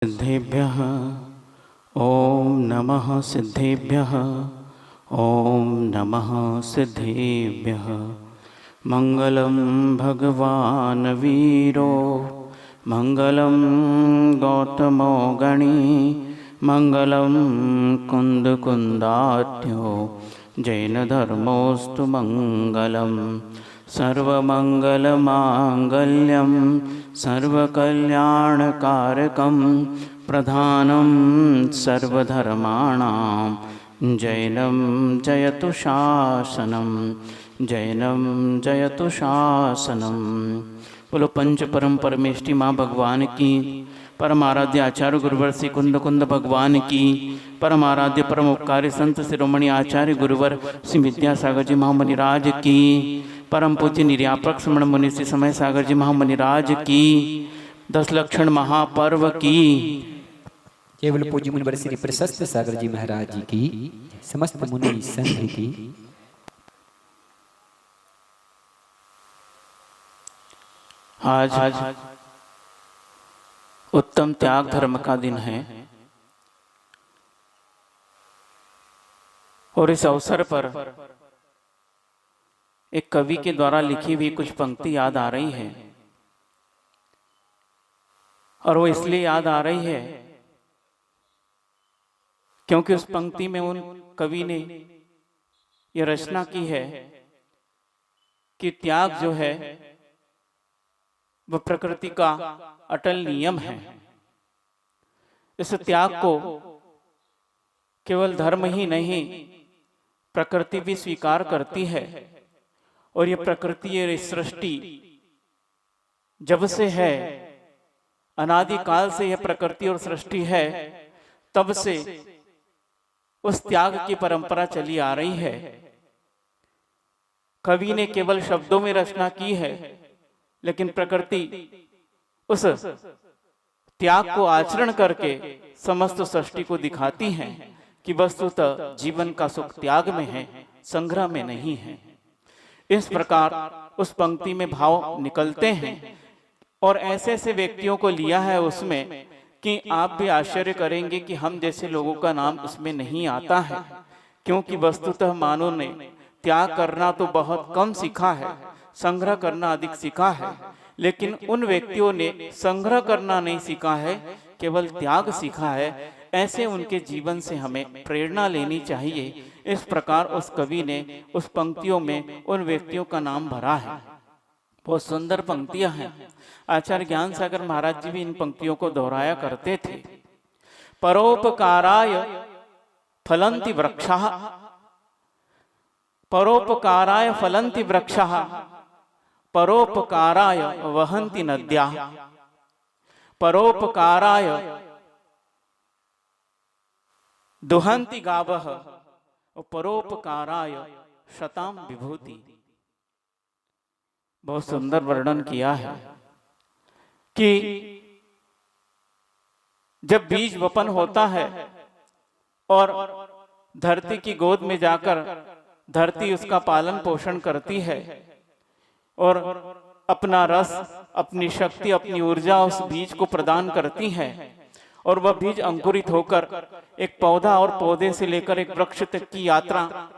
सिद्धेभ्यः ॐ नमः सिद्धेभ्यः ॐ नमः सिद्धेभ्यः। मङ्गलं भगवान् वीरो मङ्गलं गौतमो गणी मङ्गलं कुन्दकुन्दाढ्यो जैनधर्मोऽस्तु मङ्गलं। सर्वमङ्गलमाङ्गल्यं सर्वकल्याणकारकं प्रधानं सर्वधर्माणां जैनं जयतु शासनं जैनं जयतु शासनं। बोलो पंच परम परमेष्टि माँ भगवान की, परम आराध्य आचार्य गुरुवर श्री कुंद कुंद भगवान की, परम आराध्य परम उपकारी संत शिरोमणि आचार्य गुरुवर श्री विद्यासागर जी महामुनिराज की, परम पूज्य निर्यापक श्रमण मुनि श्री समय सागर जी महामुनिराज की, 10 लक्षण महापर्व की, केवल पूज्य मुनिवर श्री प्रशस्त सागर जी महाराज जी की, समस्त मुनि संघ की। आज उत्तम त्याग धर्म का दिन है और इस अवसर पर एक कवि के द्वारा लिखी हुई कुछ पंक्ति याद आ रही है। और वो इसलिए याद आ रही है क्योंकि उस पंक्ति में उन कवि ने यह रचना की है कि त्याग जो है वह प्रकृति का अटल नियम है। इस त्याग को केवल धर्म ही नहीं, प्रकृति भी स्वीकार करती है। और ये प्रकृति, ये सृष्टि जब से है, अनादि काल से यह प्रकृति और सृष्टि है, तब से उस त्याग की परंपरा चली आ रही है। कवि ने केवल शब्दों में रचना की है, लेकिन प्रकृति उस त्याग को आचरण करके समस्त सृष्टि को दिखाती है कि वस्तुतः जीवन का सुख त्याग में है, संग्रह में नहीं है। इस प्रकार उस पंक्ति में भाव निकलते हैं और ऐसे ऐसे व्यक्तियों को लिया है उसमें कि आप भी आश्चर्य करेंगे कि हम जैसे लोगों का नाम उसमें नहीं आता है, क्योंकि वस्तुतः मानव ने त्याग करना तो बहुत कम सीखा है, संग्रह करना अधिक सीखा है। लेकिन उन व्यक्तियों ने संग्रह करना नहीं सीखा है, केवल त्याग सीखा है। ऐसे उनके जीवन से हमें प्रेरणा लेनी चाहिए। इस प्रकार उस कवि ने उस पंक्तियों में उन व्यक्तियों का नाम भरा है। बहुत सुंदर पंक्तियां हैं। आचार्य ज्ञान सागर महाराज जी भी इन पंक्तियों को दोहराया करते थे। परोपकाराय फलन्ति वृक्षाः, परोपकाराय फलन्ति वृक्षाः, परोपकाराय वहन्ति नद्याः, परोपकाराय दुहन्ति गावः, परोपकाराय शताम विभूति। बहुत सुंदर वर्णन किया है कि जब बीज वपन होता है और धरती की गोद में जाकर धरती उसका पालन पोषण करती है और अपना रस, अपनी शक्ति, अपनी ऊर्जा उस बीज को प्रदान करती है, और वह बीज अंकुरित होकर एक पौधा और पौधे से लेकर एक वृक्ष तक की यात्रा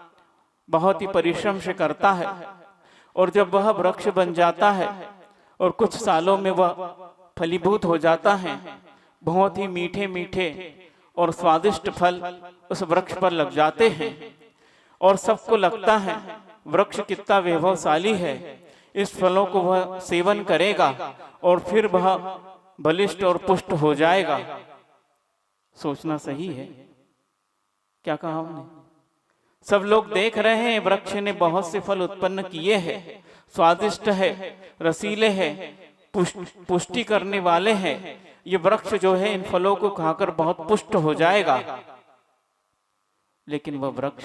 बहुत ही परिश्रम से करता है। और जब वह वृक्ष बन जाता है और कुछ सालों में वह फलीभूत हो जाता है, बहुत ही मीठे मीठे और स्वादिष्ट फल उस वृक्ष पर लग जाते हैं और सबको लगता है वृक्ष कितना वैभवशाली है, इस फलों को वह सेवन करेगा और फिर वह बलिष्ठ और पुष्ट हो जाएगा। सोचना सही है? क्या कहा हमने? सब लोग देख रहे हैं वृक्ष ने बहुत से फल उत्पन्न किए हैं, स्वादिष्ट है, रसीले हैं, पुष्टि करने वाले हैं। ये वृक्ष जो है इन फलों को खाकर बहुत पुष्ट हो जाएगा। लेकिन वह वृक्ष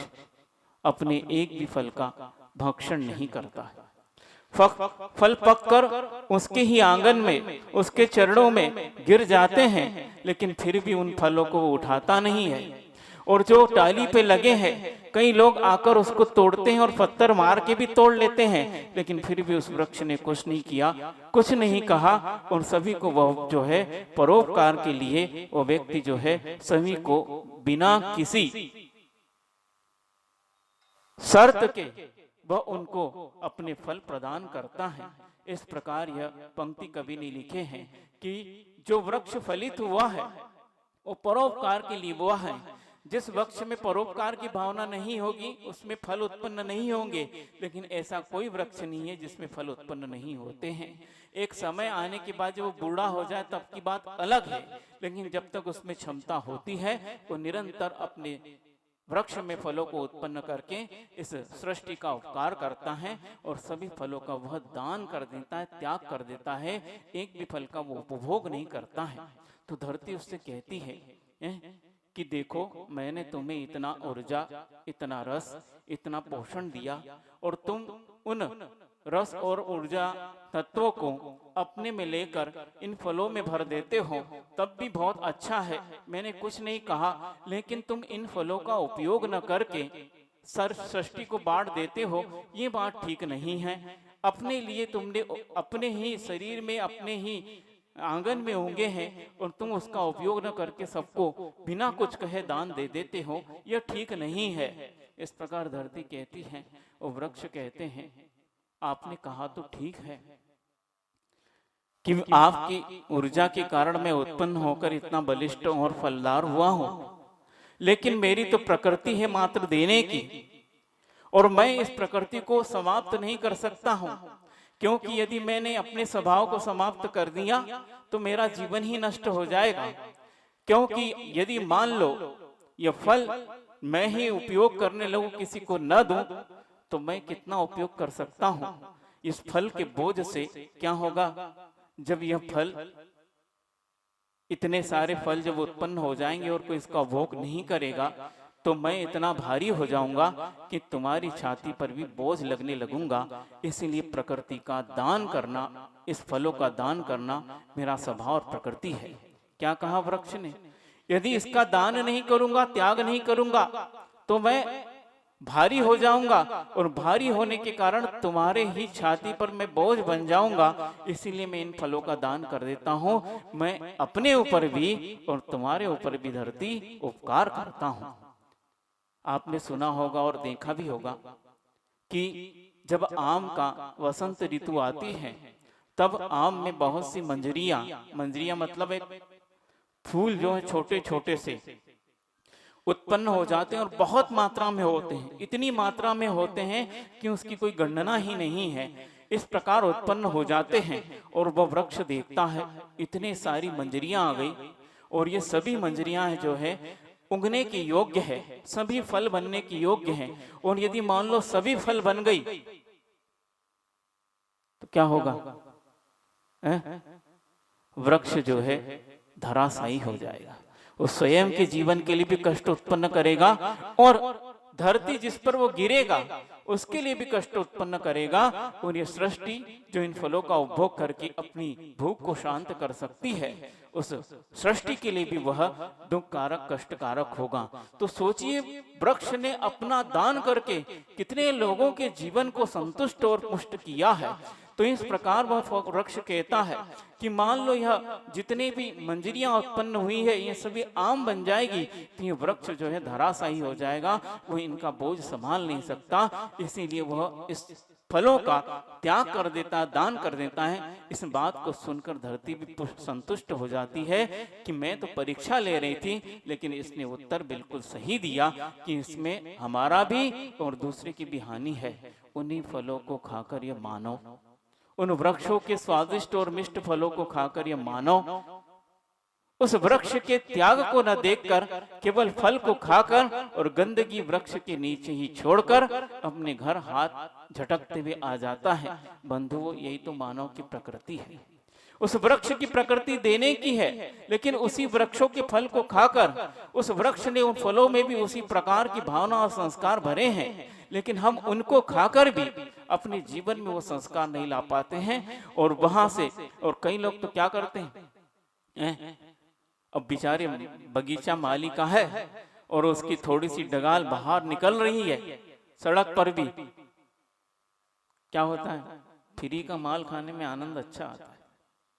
अपने एक भी फल का भक्षण नहीं करता है। फल पककर उसके ही आंगन में, उसके चरणों में गिर जाते हैं, लेकिन फिर भी उन फलों को वो उठाता नहीं है। और जो टाली पे लगे हैं, कई लोग आकर उसको तोड़ते हैं और पत्थर मार के भी तोड़ लेते हैं, लेकिन फिर भी उस वृक्ष ने कुछ नहीं किया, कुछ नहीं कहा, और सभी को वह जो है परोपकार के लिए वो व्यक्ति जो है सभी को बिना किसी शर्त के वह उनको अपने फल प्रदान करता है। इस प्रकार यह पंक्ति कवि ने लिखे हैं कि जो वृक्ष फलित हुआ है वो परोपकार के लिए हुआ है। जिस वृक्ष में परोपकार की भावना नहीं होगी उसमें फल उत्पन्न नहीं होंगे, लेकिन ऐसा कोई वृक्ष नहीं है जिसमें फल उत्पन्न नहीं होते हैं। एक समय आने के बाद जब वो बूढ़ा हो जाए तब की बात अलग है, लेकिन जब तक उसमें क्षमता होती है वो निरंतर अपने वृक्ष में फलों को उत्पन्न करके इस सृष्टि का उपकार करता है और सभी फलों का वह दान कर देता है, त्याग कर देता है, एक भी फल का वो उपभोग नहीं करता है। तो धरती उससे कहती है कि देखो मैंने तुम्हें इतना ऊर्जा, इतना रस, इतना पोषण दिया और तुम उन रस और ऊर्जा तत्वों को अपने में लेकर इन फलों में भर देते हो, तब भी बहुत अच्छा है, मैंने कुछ नहीं कहा, लेकिन तुम इन फलों का उपयोग न करके सृष्टि को बांट देते हो, ये बात ठीक नहीं है। अपने लिए तुमने अपने ही शरीर में, अपने ही आंगन में होंगे हैं और तुम उसका उपयोग न करके सबको बिना कुछ कहे दान दे देते हो, यह ठीक नहीं है। इस प्रकार धरती कहती है और वृक्ष कहते हैं आपने कहा तो ठीक है कि आपकी ऊर्जा के कारण मैं उत्पन्न होकर इतना बलिष्ठ और फलदार हुआ हूं, लेकिन मेरी तो प्रकृति है मात्र देने की, और मैं इस प्रकृति को समाप्त नहीं कर सकता हूं, क्योंकि यदि मैंने अपने स्वभाव को समाप्त कर दिया तो मेरा जीवन ही नष्ट हो जाएगा। क्योंकि यदि मान लो यह फल मैं ही उपयोग करने लगूं, किसी को न दूं, तो मैं कितना उपयोग कर सकता हूं। इस फल के बोझ से क्या होगा, जब यह फल, इतने सारे फल जब उत्पन्न हो जाएंगे और कोई इसका उपभोग नहीं करेगा, तो मैं इतना भारी हो जाऊंगा कि तुम्हारी छाती पर भी बोझ लगने लगूंगा। इसीलिए प्रकृति का दान करना, इस फलों का दान करना मेरा स्वभाव और प्रकृति है। क्या कहा वृक्ष ने, यदि इसका दान नहीं करूंगा, त्याग नहीं करूंगा, तो मैं भारी हो जाऊंगा और भारी होने के कारण तुम्हारे ही छाती पर मैं बोझ बन जाऊंगा। इसीलिए मैं इन फलों का दान कर देता हूं। मैं अपने ऊपर भी और तुम्हारे ऊपर भी धरती उपकार करता हूं। आपने सुना होगा और देखा भी होगा कि जब आम का वसंत ऋतु आती है तब आम में बहुत सी मंजरियां मतलब एक फूल जो है छोटे छोटे से उत्पन्न हो जाते हैं और बहुत मात्रा में होते हैं, इतनी मात्रा में होते हैं कि उसकी कोई गणना ही नहीं है। इस प्रकार उत्पन्न हो जाते हैं और वह वृक्ष देखता है इतने सारी मंजरियां आ गई और ये सभी मंजरियां जो है उगने के योग्य है, सभी फल बनने के योग्य हैं। और यदि मान लो सभी फल बन गई तो क्या होगा, वृक्ष जो है धराशायी हो जाएगा, वो स्वयं के जीवन के लिए भी कष्ट उत्पन्न करेगा और धरती जिस पर वो गिरेगा उसके लिए भी कष्ट उत्पन्न करेगा। और ये सृष्टि जो इन फलों का उपभोग करके अपनी भूख को शांत कर सकती है, उस सृष्टि के लिए भी वह दुखकारक कष्टकारक होगा। तो सोचिए वृक्ष ने अपना दान करके कितने लोगों के जीवन को संतुष्ट और पुष्ट किया है। तो इस प्रकार वह वृक्ष कहता है कि मान लो यह जितने भी मंजरियां उत्पन्न हुई है ये सभी आम बन जाएगी, तो ये वृक्ष जो है धराशायी हो जाएगा, वो इनका बोझ संभाल नहीं सकता। इसीलिए वह इस फलों का त्याग कर देता, दान कर देता है। इस बात को सुनकर धरती भी संतुष्ट हो जाती है कि मैं तो परीक्षा ले रही थी, लेकिन इसने उत्तर बिल्कुल सही दिया कि इसमें हमारा भी और दूसरे की भी हानि है। उन्हीं फलों को खाकर यह मानव, उन वृक्षों के स्वादिष्ट और मिष्ट फलों को खाकर यह मानव उस वृक्ष के त्याग को न देखकर केवल फल को खाकर और गंदगी वृक्ष के नीचे ही छोड़कर अपने घर हाथ झटकते हुए आ जाता है। बंधुओं, यही तो मानव की प्रकृति है। उस वृक्ष की प्रकृति देने की है, लेकिन उसी वृक्षों के फल को खाकर उस वृक्ष ने उन फलों में भी उसी प्रकार की भावना और संस्कार भरे हैं, लेकिन हम उनको खाकर भी अपने जीवन में वो संस्कार नहीं ला पाते हैं। और वहां से और कई लोग तो क्या करते हैं, अब बेचारे बगीचा माली का है और उसकी थोड़ी सी डगाल बाहर निकल रही है सड़क पर भी, क्या होता है? फ्री का माल खाने में आनंद अच्छा आता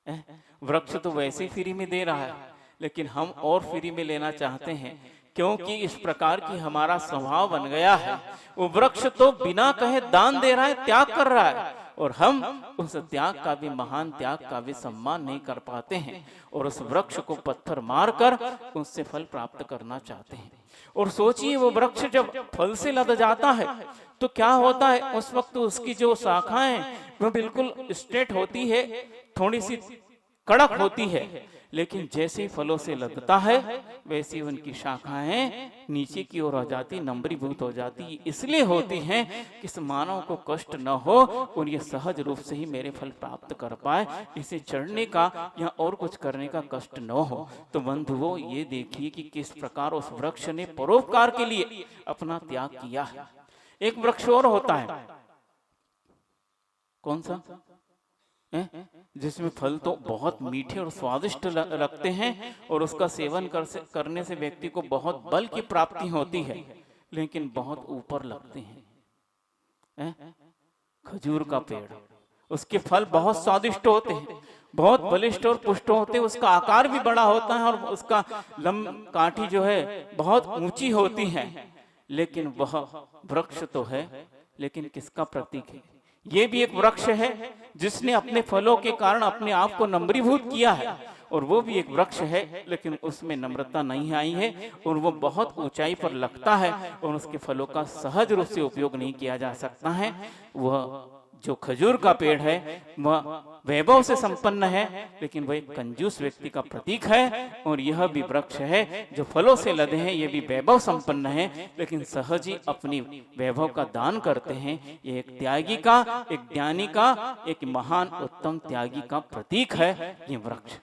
है। वृक्ष तो वैसे फ्री में दे रहा है, लेकिन हम और फ्री में लेना चाहते हैं, क्योंकि इस प्रकार की हमारा स्वभाव बन गया है। वो वृक्ष तो बिना कहे दान दे रहा है, त्याग कर रहा है, और हम उस त्याग का भी, महान त्याग का भी सम्मान नहीं कर पाते हैं, और उस वृक्ष को पत्थर मारकर उससे फल प्राप्त करना चाहते हैं। और सोचिए, वो वृक्ष जब फल से लद जाता है तो क्या होता है? उस वक्त उसकी जो शाखाएं वो बिल्कुल स्ट्रेट होती है, थोड़ी सी कड़क होती है, लेकिन जैसे ही फलों से लदता है वैसे उनकी शाखाएं नीचे की ओर हो जाती, नंबरीभूत हो जाती। इसलिए होती हैं कि इस मानव को कष्ट न हो और ये सहज रूप से ही मेरे फल प्राप्त कर पाए, इसे चढ़ने का या और कुछ करने का कष्ट न हो। तो बंधुओं, ये देखिए कि किस प्रकार उस वृक्ष ने परोपकार के लिए अपना त्याग किया है। एक वृक्ष और होता है, कौन सा? जिसमें फल तो बहुत मीठे और स्वादिष्ट लगते हैं, और उसका सेवन करने से व्यक्ति को बहुत बल की प्राप्ति होती है, लेकिन बहुत ऊपर लगते हैं। खजूर का पेड़, उसके फल बहुत स्वादिष्ट होते हैं, बहुत बलिष्ठ और पुष्ट होते हैं, उसका आकार भी बड़ा होता है, और उसका काठी जो है बहुत ऊंची होती है, लेकिन वह वृक्ष तो है, लेकिन किसका प्रतीक है? ये भी एक वृक्ष है जिसने अपने फलों के कारण अपने आप को नम्रीभूत किया है, और वो भी एक वृक्ष है, लेकिन उसमें नम्रता नहीं आई है, और वो बहुत ऊंचाई पर लगता है, और उसके फलों का सहज रूप से उपयोग नहीं किया जा सकता है। वह जो खजूर का पेड़ है वह वैभव से संपन्न है, लेकिन वह एक कंजूस व्यक्ति का प्रतीक है। और यह भी वृक्ष है जो फलों से लदे हैं, ये भी वैभव संपन्न है, लेकिन सहज ही अपनी वैभव का दान करते हैं। ये एक त्यागी का, एक ज्ञानी का, एक महान उत्तम त्यागी का प्रतीक है ये वृक्ष,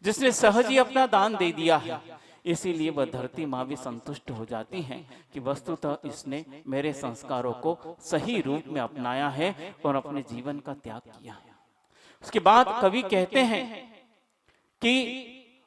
जिसने सहज ही अपना दान दे दिया है। इसीलिए वह धरती माँ भी संतुष्ट हो जाती है कि वस्तुतः इसने मेरे संस्कारों को सही रूप में अपनाया है और अपने जीवन का त्याग किया है। उसके बाद कवि कहते हैं कि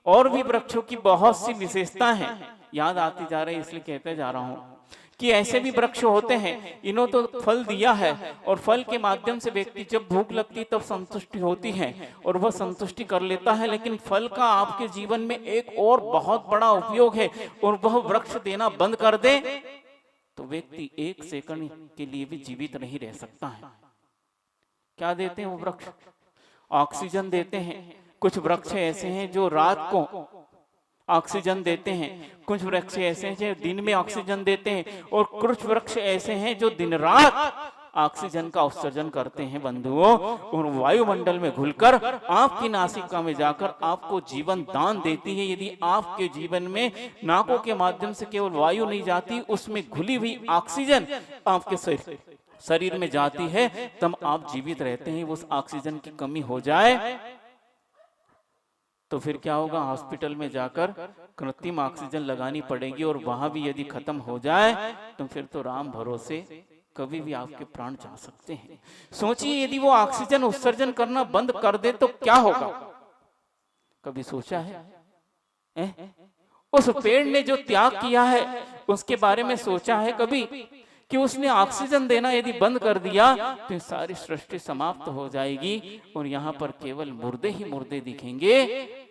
और भी वृक्षों की बहुत सी विशेषता है, याद आती जा रही इसलिए कहते जा रहा हूं कि ऐसे भी वृक्ष होते हैं, इन्होंने तो फल दिया है, और फल के माध्यम से व्यक्ति जब भूख लगती तब संतुष्टि होती है और वह संतुष्टि कर लेता है, लेकिन फल का आपके जीवन में एक और बहुत बड़ा उपयोग है, और वह वृक्ष देना बंद कर दे तो व्यक्ति एक सेकंड के लिए भी जीवित नहीं रह सकता है। क्या देते हैं वो वृक्ष? ऑक्सीजन देते हैं। कुछ वृक्ष ऐसे हैं जो रात को ऑक्सीजन देते हैं, कुछ वृक्ष ऐसे हैं जो दिन में ऑक्सीजन देते हैं, और कुछ वृक्ष ऐसे हैं जो दिन रात ऑक्सीजन का उत्सर्जन करते हैं बंधुओं, और वायुमंडल में घुलकर आपकी नासिका में जाकर आपको जीवन दान देती है। यदि आपके जीवन में नाकों के माध्यम से केवल वायु नहीं जाती, उसमें घुली हुई ऑक्सीजन आपके शरीर में जाती है, तब आप जीवित रहते हैं। उस ऑक्सीजन की कमी हो जाए तो फिर क्या होगा? हॉस्पिटल में जाकर कृत्रिम ऑक्सीजन लगानी पड़ेगी, और वहां भी यदि खत्म हो जाए तो फिर तो राम भरोसे कभी भी आपके प्राण जा सकते हैं। सोचिए, यदि वो ऑक्सीजन उत्सर्जन करना बंद कर दे तो क्या होगा? कभी सोचा है? उस पेड़ ने जो त्याग किया है उसके बारे में सोचा है कभी कि उसने ऑक्सीजन देना यदि बंद कर दिया तो सारी सृष्टि समाप्त हो जाएगी, और यहाँ पर केवल मुर्दे ही मुर्दे दिखेंगे,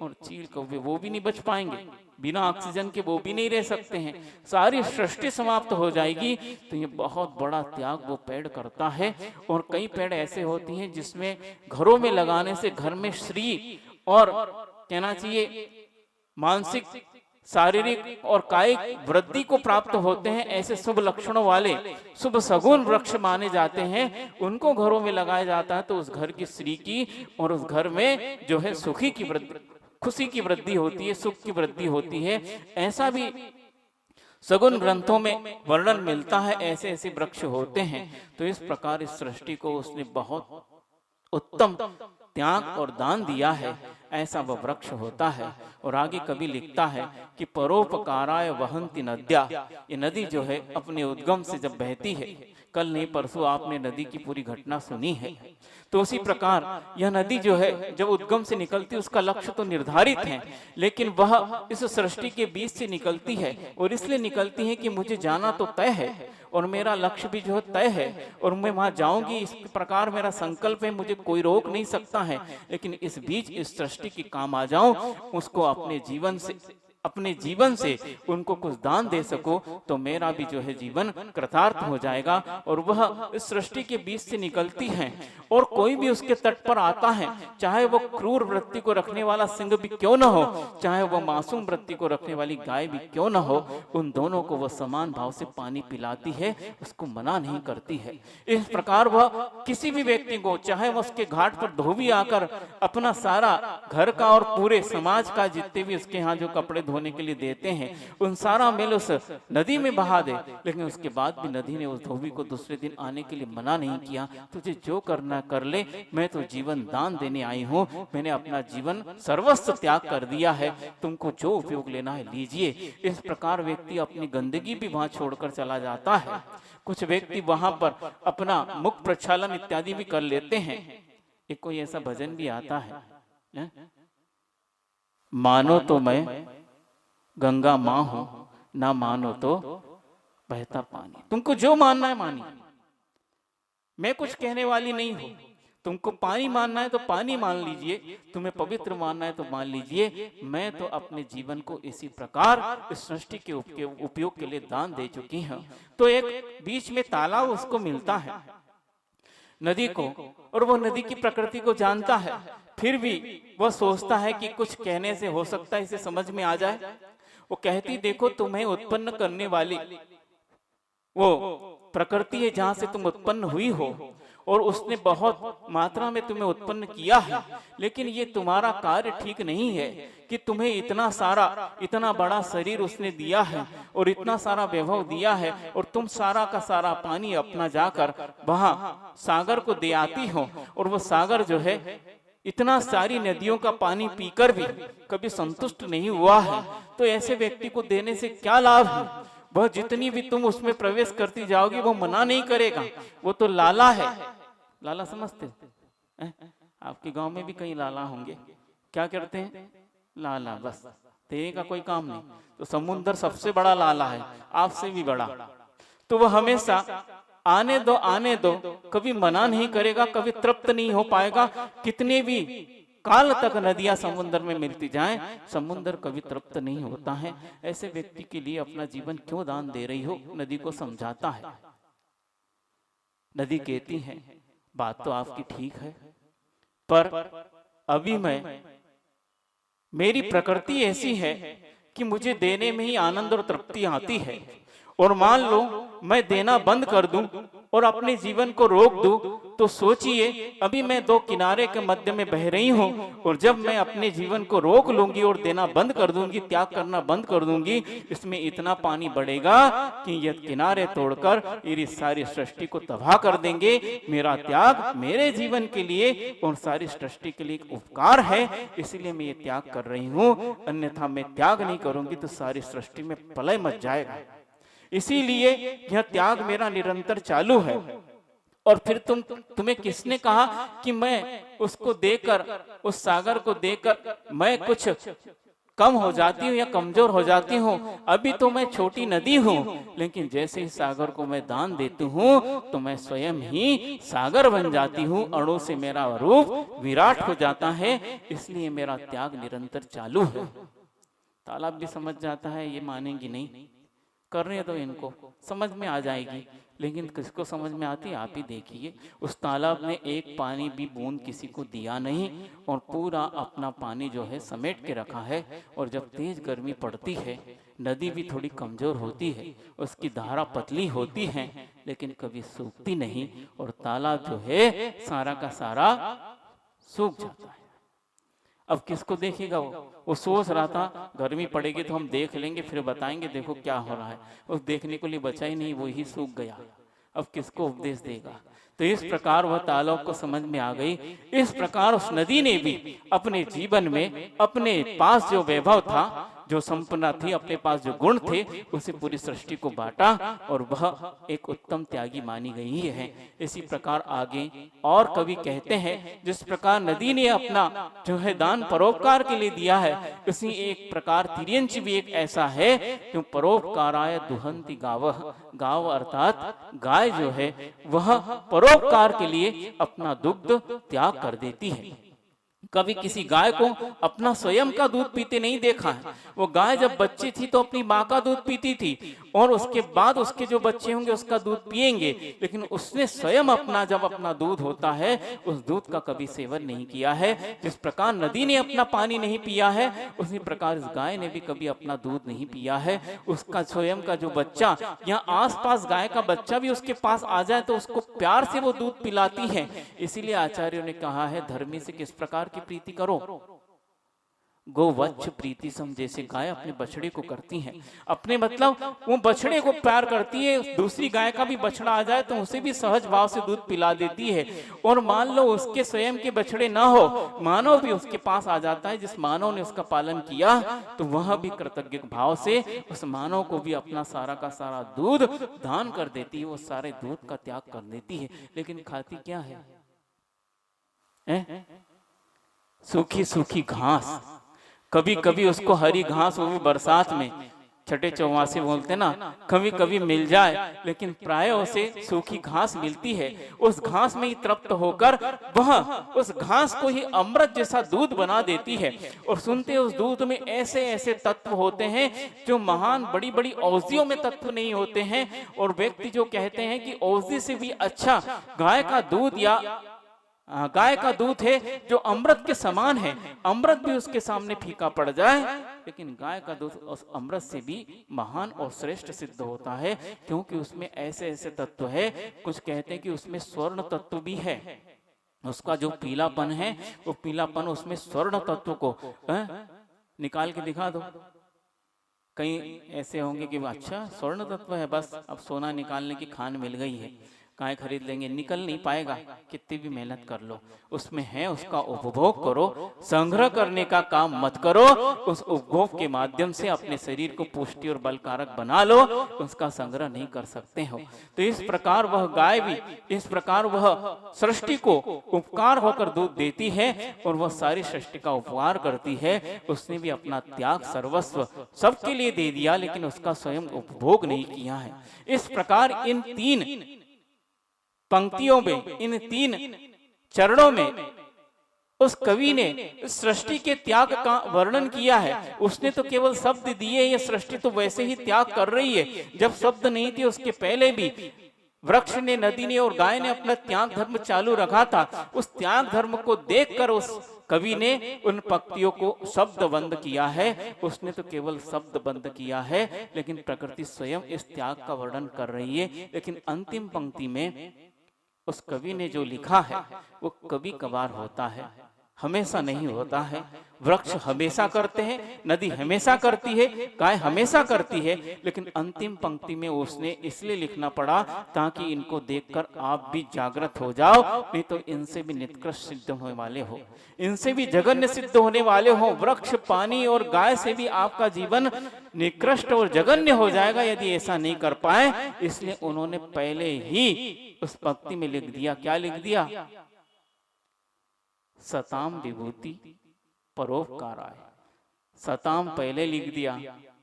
और चील कौवे वो भी नहीं बच पाएंगे, बिना ऑक्सीजन के वो भी नहीं रह सकते हैं, सारी सृष्टि समाप्त हो जाएगी। तो ये बहुत बड़ा त्याग वो पेड़ करता है। और कई पेड़ ऐसे होती हैं जिसमें घरों में लगाने से घर में श्री और कहना चाहिए मानसिक, शारीरिक और कायिक वृद्धि को प्राप्त होते हैं। ऐसे शुभ लक्षणों वाले शुभ सगुन वृक्ष माने जाते हैं, उनको घरों में लगाया जाता है, तो उस घर की श्री की और उस घर में जो है सुखी की वृद्धि, खुशी की वृद्धि होती है, सुख की वृद्धि होती है। ऐसा भी सगुन ग्रंथों में वर्णन मिलता है, ऐसे ऐसे वृक्ष होते हैं। तो इस प्रकार इस सृष्टि को उसने बहुत उत्तम त्याग और दान दिया है। ऐसा वह वृक्ष होता है। और आगे कवि लिखता है कि परोपकाराय वहंती नद्या, ये नदी जो है अपने उद्गम से जब बहती है, कल नहीं परसों आपने नदी की पूरी घटना सुनी है, तो उसी प्रकार यह नदी जो है जब उद्गम से निकलती है उसका लक्ष्य तो निर्धारित है, लेकिन वह इस सृष्टि के बीच से निकलती है और इसलिए निकलती है कि मुझे जाना तो तय है और मेरा लक्ष्य भी जो है तय है और मैं वहां जाऊंगी, इस प्रकार मेरा संकल्प है, मुझे कोई रोक नहीं सकता है। लेकिन इस बीच इस सृष्टि के काम आ जाऊं, उसको अपने जीवन से उनको कुछ दान दे सको तो मेरा भी जो है जीवन कृतार्थ हो जाएगा। और वह इस सृष्टि के बीच से निकलती है और कोई भी उसके तट पर आता है, चाहे वो क्रूर वृत्ति को रखने वाला सिंह भी क्यों न हो, चाहे वह मासूम वृत्ति को रखने वाली गाय भी क्यों न हो, उन दोनों को वह समान भाव से पानी पिलाती है, उसको मना नहीं करती है। इस प्रकार वह किसी भी व्यक्ति को, चाहे वह उसके घाट पर धोबी आकर अपना सारा घर का और पूरे समाज का जितने भी उसके यहाँ जो कपड़े धोने के लिए देते हैं उन सारा मेल उस नदी में बहा दे, लेकिन उसके बाद भी नदी ने उस धोबी को दूसरे दिन आने के लिए मना नहीं किया, तुझे जो करना कर ले, मैं तो जीवन दान देने आई हूँ, मैंने अपना जीवन सर्वस्व त्याग कर दिया है, तुमको जो उपयोग लेना है लीजिए। इस प्रकार व्यक्ति अपनी गंदगी भी वहां छोड़कर चला जाता है। कुछ व्यक्ति वहां पर अपना मुख प्रक्षालन इत्यादि भी कर लेते हैं। एक कोई ऐसा भजन भी आता है, मानो तो मैं गंगा माँ हूं, ना मानो तो बहता पानी। तुमको जो मानना है मानिए, मैं कुछ कहने वाली नहीं हूं। तुमको पानी मानना है तो पानी मान लीजिए, तुम्हें पवित्र मानना है तो मान लीजिए, मैं तो अपने जीवन को इसी प्रकार इस सृष्टि के उपयोग के लिए दान दे चुकी हूं। तो एक बीच में तालाब उसको मिलता है नदी को, और वो नदी की प्रकृति को जानता है, फिर भी वह सोचता है कि कुछ कहने से हो सकता है इसे समझ में आ जाए। वो कहती, देखो तुम्हें उत्पन्न करने वाली वो प्रकृति है जहां से तुम उत्पन्न हुई हो, और उसने बहुत मात्रा में तुम्हें उत्पन्न किया है, लेकिन ये तुम्हारा कार्य ठीक नहीं है कि तुम्हें इतना बड़ा शरीर उसने दिया है और इतना सारा वैभव दिया है, और तुम सारा का सारा पानी अपना जाकर वहां सागर को दे आती हो, और वो सागर जो है इतना सारी नदियों का पानी पीकर भी कभी संतुष्ट नहीं हुआ है। तो ऐसे व्यक्ति को देने से क्या लाभ है? वह जितनी भी तुम उसमें प्रवेश करती जाओगी वो मना नहीं करेगा, वो तो लाला है। लाला समझते हैं? आपके गांव में भी कई लाला होंगे, क्या करते हैं? लाला, बस देने का कोई काम नहीं। तो समुद्र सबसे बड़ा लाला है, आपसे भी बड़ा। तो वह हमेशा आने दो, कभी मना नहीं करेगा, कभी तृप्त नहीं हो पाएगा। कितने भी काल तक नदियां समुद्र में मिलती जाएं, समुद्र कभी तृप्त नहीं होता है। ऐसे व्यक्ति के लिए अपना जीवन क्यों दान दे रही हो? नदी को समझाता है। नदी कहती है, बात तो आपकी ठीक है, पर अभी मेरी प्रकृति ऐसी है कि मुझे देने में ही आनंद और तृप्ति आती है, और मान लो मैं देना बंद कर दूं और अपने जीवन को रोक दूं, तो सोचिए अभी मैं दो किनारे के मध्य में बह रही हूं, और जब मैं अपने जीवन को रोक लूंगी और देना बंद कर दूंगी, त्याग करना बंद कर दूंगी, इसमें इतना पानी बढ़ेगा कि ये किनारे तोड़कर मेरी सारी सृष्टि को तबाह कर देंगे। मेरा त्याग मेरे जीवन के लिए और सारी सृष्टि के लिए एक उपकार है, इसलिए मैं ये त्याग कर रही हूं, अन्यथा मैं त्याग नहीं करूंगी तो सारी सृष्टि में प्रलय मच जाएगा। इसीलिए यह त्याग मेरा निरंतर चालू है। और फिर तुम्हें किसने कहा कि मैं उसको देकर, उस सागर को देकर मैं कुछ कम हो जाती हूँ या कमजोर हो जाती हूँ? अभी तो मैं छोटी नदी हूँ, लेकिन जैसे ही सागर को मैं दान देती हूँ तो मैं स्वयं ही सागर बन जाती हूँ, अणु से मेरा रूप विराट हो जाता है, इसलिए मेरा त्याग निरंतर चालू है। तालाब भी समझ जाता है, ये मानेंगी नहीं, करने दो इनको, समझ में आ जाएगी। लेकिन किसको समझ में आती है? आप ही देखिए, उस तालाब ने एक पानी भी बूंद किसी को दिया नहीं, और पूरा अपना पानी जो है समेट के रखा है। और जब तेज गर्मी पड़ती है, नदी भी थोड़ी कमजोर होती है, उसकी धारा पतली होती है, लेकिन कभी सूखती नहीं, और तालाब जो है सारा का सारा सूख जाता है। अब किसको देखेगा? वो सोच रहा था गर्मी पड़ेगी तो हम देख लेंगे, फिर बताएंगे देखो क्या हो रहा है। उस देखने को लिए बचा ही नहीं, वो ही सूख गया। अब किसको उपदेश देगा। तो इस प्रकार वह तालाब को समझ में आ गई। इस प्रकार उस नदी ने भी अपने जीवन में अपने पास जो वैभव था, जो संपन्ना थी, अपने पास जो गुण थे, उसे पूरी सृष्टि को बांटा और वह एक उत्तम त्यागी मानी गई है। इसी प्रकार आगे और कवि कहते हैं, जिस प्रकार नदी ने अपना जो है दान परोपकार के लिए दिया है, उसी एक प्रकार तिर्यंच भी एक ऐसा है जो परोपकाराय दुहंती गावः, गाव अर्थात गाय जो है वह परोपकार के लिए अपना दुग्ध त्याग कर देती है। कभी किसी गाय को अपना स्वयं का दूध पीते नहीं देखा है। वो गाय जब बच्ची थी तो अपनी माँ का दूध पीती थी और उसके बाद उसके जो बच्चे होंगे उसका दूध पिएंगे, लेकिन उसने स्वयं अपना जब अपना दूध होता है उस दूध का कभी सेवन नहीं किया है। जिस प्रकार नदी ने अपना पानी नहीं पिया है, उसी प्रकार इस गाय ने भी कभी अपना दूध नहीं पिया है। उसका स्वयं का जो बच्चा या आसपास गाय का बच्चा भी उसके पास आ जाए तो उसको प्यार से वो दूध पिलाती है। इसीलिए आचार्यों ने कहा है, धर्मी से किस प्रकार की प्रीति करो, गोवत्स प्रीति सम, जैसे गाय अपने बछड़े को करती है। अपने मतलब वो बछड़े को प्यार करती है, दूसरी गाय का भी बछड़ा आ जाए तो उसे भी सहज भाव से दूध पिला देती है। और मान लो उसके स्वयं के बछड़े ना हो, मानव भी उसके पास आ जाता है, जिस मानव ने उसका पालन किया तो वह भी कृतज्ञ भाव से उस मानव को भी अपना सारा का सारा दूध दान कर देती है, वो सारे दूध का त्याग कर देती है। लेकिन खाती क्या है? सूखी सूखी घास। कभी कभी उसको हरी घास, वो भी बरसात में, छठे चौमासे बोलते ना, कभी कभी मिल जाए, लेकिन प्राय उसे सूखी घास मिलती है। उस घास में ही तृप्त होकर वह उस घास को ही अमृत जैसा दूध बना देती है। और सुनते उस दूध में ऐसे ऐसे तत्व होते हैं जो महान बड़ी बड़ी औषधियों में तत्व नहीं होते हैं। और व्यक्ति जो कहते हैं कि औषधि से भी अच्छा गाय का दूध या गाय का दूध है जो अमृत के समान है, अमृत भी उसके सामने फीका पड़ जाए, लेकिन गाय का दूध उस अमृत से भी महान और श्रेष्ठ सिद्ध होता है, क्योंकि उसमें ऐसे ऐसे तत्व है। कुछ कहते हैं कि उसमें स्वर्ण तत्व भी है। उसका जो पीलापन है, वो पीलापन उसमें स्वर्ण तत्व को निकाल के दिखा दो। कई ऐसे होंगे कि अच्छा स्वर्ण तत्व है, बस अब सोना निकालने की खान मिल गई है, काय खरीद लेंगे, निकल नहीं पाएगा, कितनी भी मेहनत कर लो। उसमें है, उसका उपभोग करो, संग्रह करने का काम मत करो। उस उपभोग के माध्यम से अपने शरीर को पुष्टि और बलकारक बना लो, उसका संग्रह नहीं कर सकते हो। तो इस प्रकार वह गाय भी, इस प्रकार वह सृष्टि को उपकार होकर दूध देती है और वह सारी सृष्टि का उपकार करती है। उसने भी अपना त्याग सर्वस्व सबके लिए दे दिया, लेकिन उसका स्वयं उपभोग नहीं किया है। इस प्रकार इन तीन पंक्तियों में, इन तीन चरणों में उस कवि ने सृष्टि के त्याग का वर्णन किया है। उसने तो केवल शब्द दिए, ये सृष्टि तो वैसे ही त्याग कर रही है। जब शब्द नहीं थे उसके पहले भी वृक्ष ने, नदी ने और गाय ने अपना त्याग धर्म चालू रखा था। उस त्याग धर्म को देखकर उस कवि ने उन पंक्तियों को शब्द बंद किया है। उसने तो केवल शब्द बंद किया है, लेकिन प्रकृति स्वयं इस त्याग का वर्णन कर रही है। लेकिन अंतिम पंक्ति में उस कवि ने जो लिखा है वो कभी कभार होता है, हमेशा नहीं होता है। वृक्ष हमेशा करते हैं, नदी हमेशा करती है, गाय हमेशा करती है, लेकिन अंतिम पंक्ति में उसने इसलिए लिखना पड़ा ताकि इनको देखकर आप भी जागृत हो जाओ, नहीं तो इनसे भी निष्कृष्ट सिद्ध होने वाले हो, इनसे भी जघन्य सिद्ध होने वाले हो। वृक्ष, पानी और गाय से भी आपका जीवन निकृष्ट और जघन्य हो जाएगा यदि ऐसा नहीं कर पाए। इसलिए उन्होंने पहले ही उस पंक्ति में लिख दिया, क्या लिख दिया? सताम विभूति परोपकाराय। सताम पहले लिख दिया,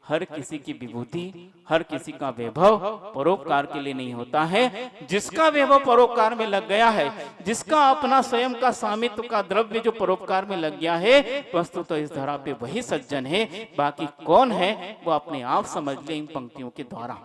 हर किसी की विभूति, हर किसी का वैभव परोपकार के लिए नहीं होता है। जिसका वैभव परोपकार में लग गया है, जिसका अपना स्वयं का स्वामित्व का द्रव्य जो परोपकार में लग गया है, वस्तु तो इस धरा पे वही सज्जन है। बाकी कौन है वो अपने आप समझ ले इन पंक्तियों के द्वारा।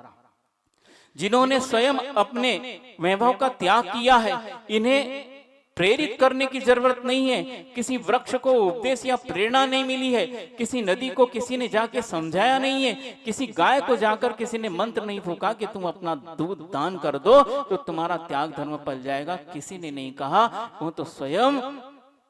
जिन्होंने स्वयं अपने वैभव का त्याग किया है, इन्हें प्रेरित करने की जरूरत नहीं है। किसी वृक्ष को उपदेश या प्रेरणा नहीं मिली है, किसी नदी को किसी ने जाके समझाया नहीं है, किसी गाय को जाकर किसी ने मंत्र नहीं फूका कि तुम अपना दूध दान कर दो तो तुम्हारा त्याग धर्म पल जाएगा, किसी ने नहीं कहा। वो तो स्वयं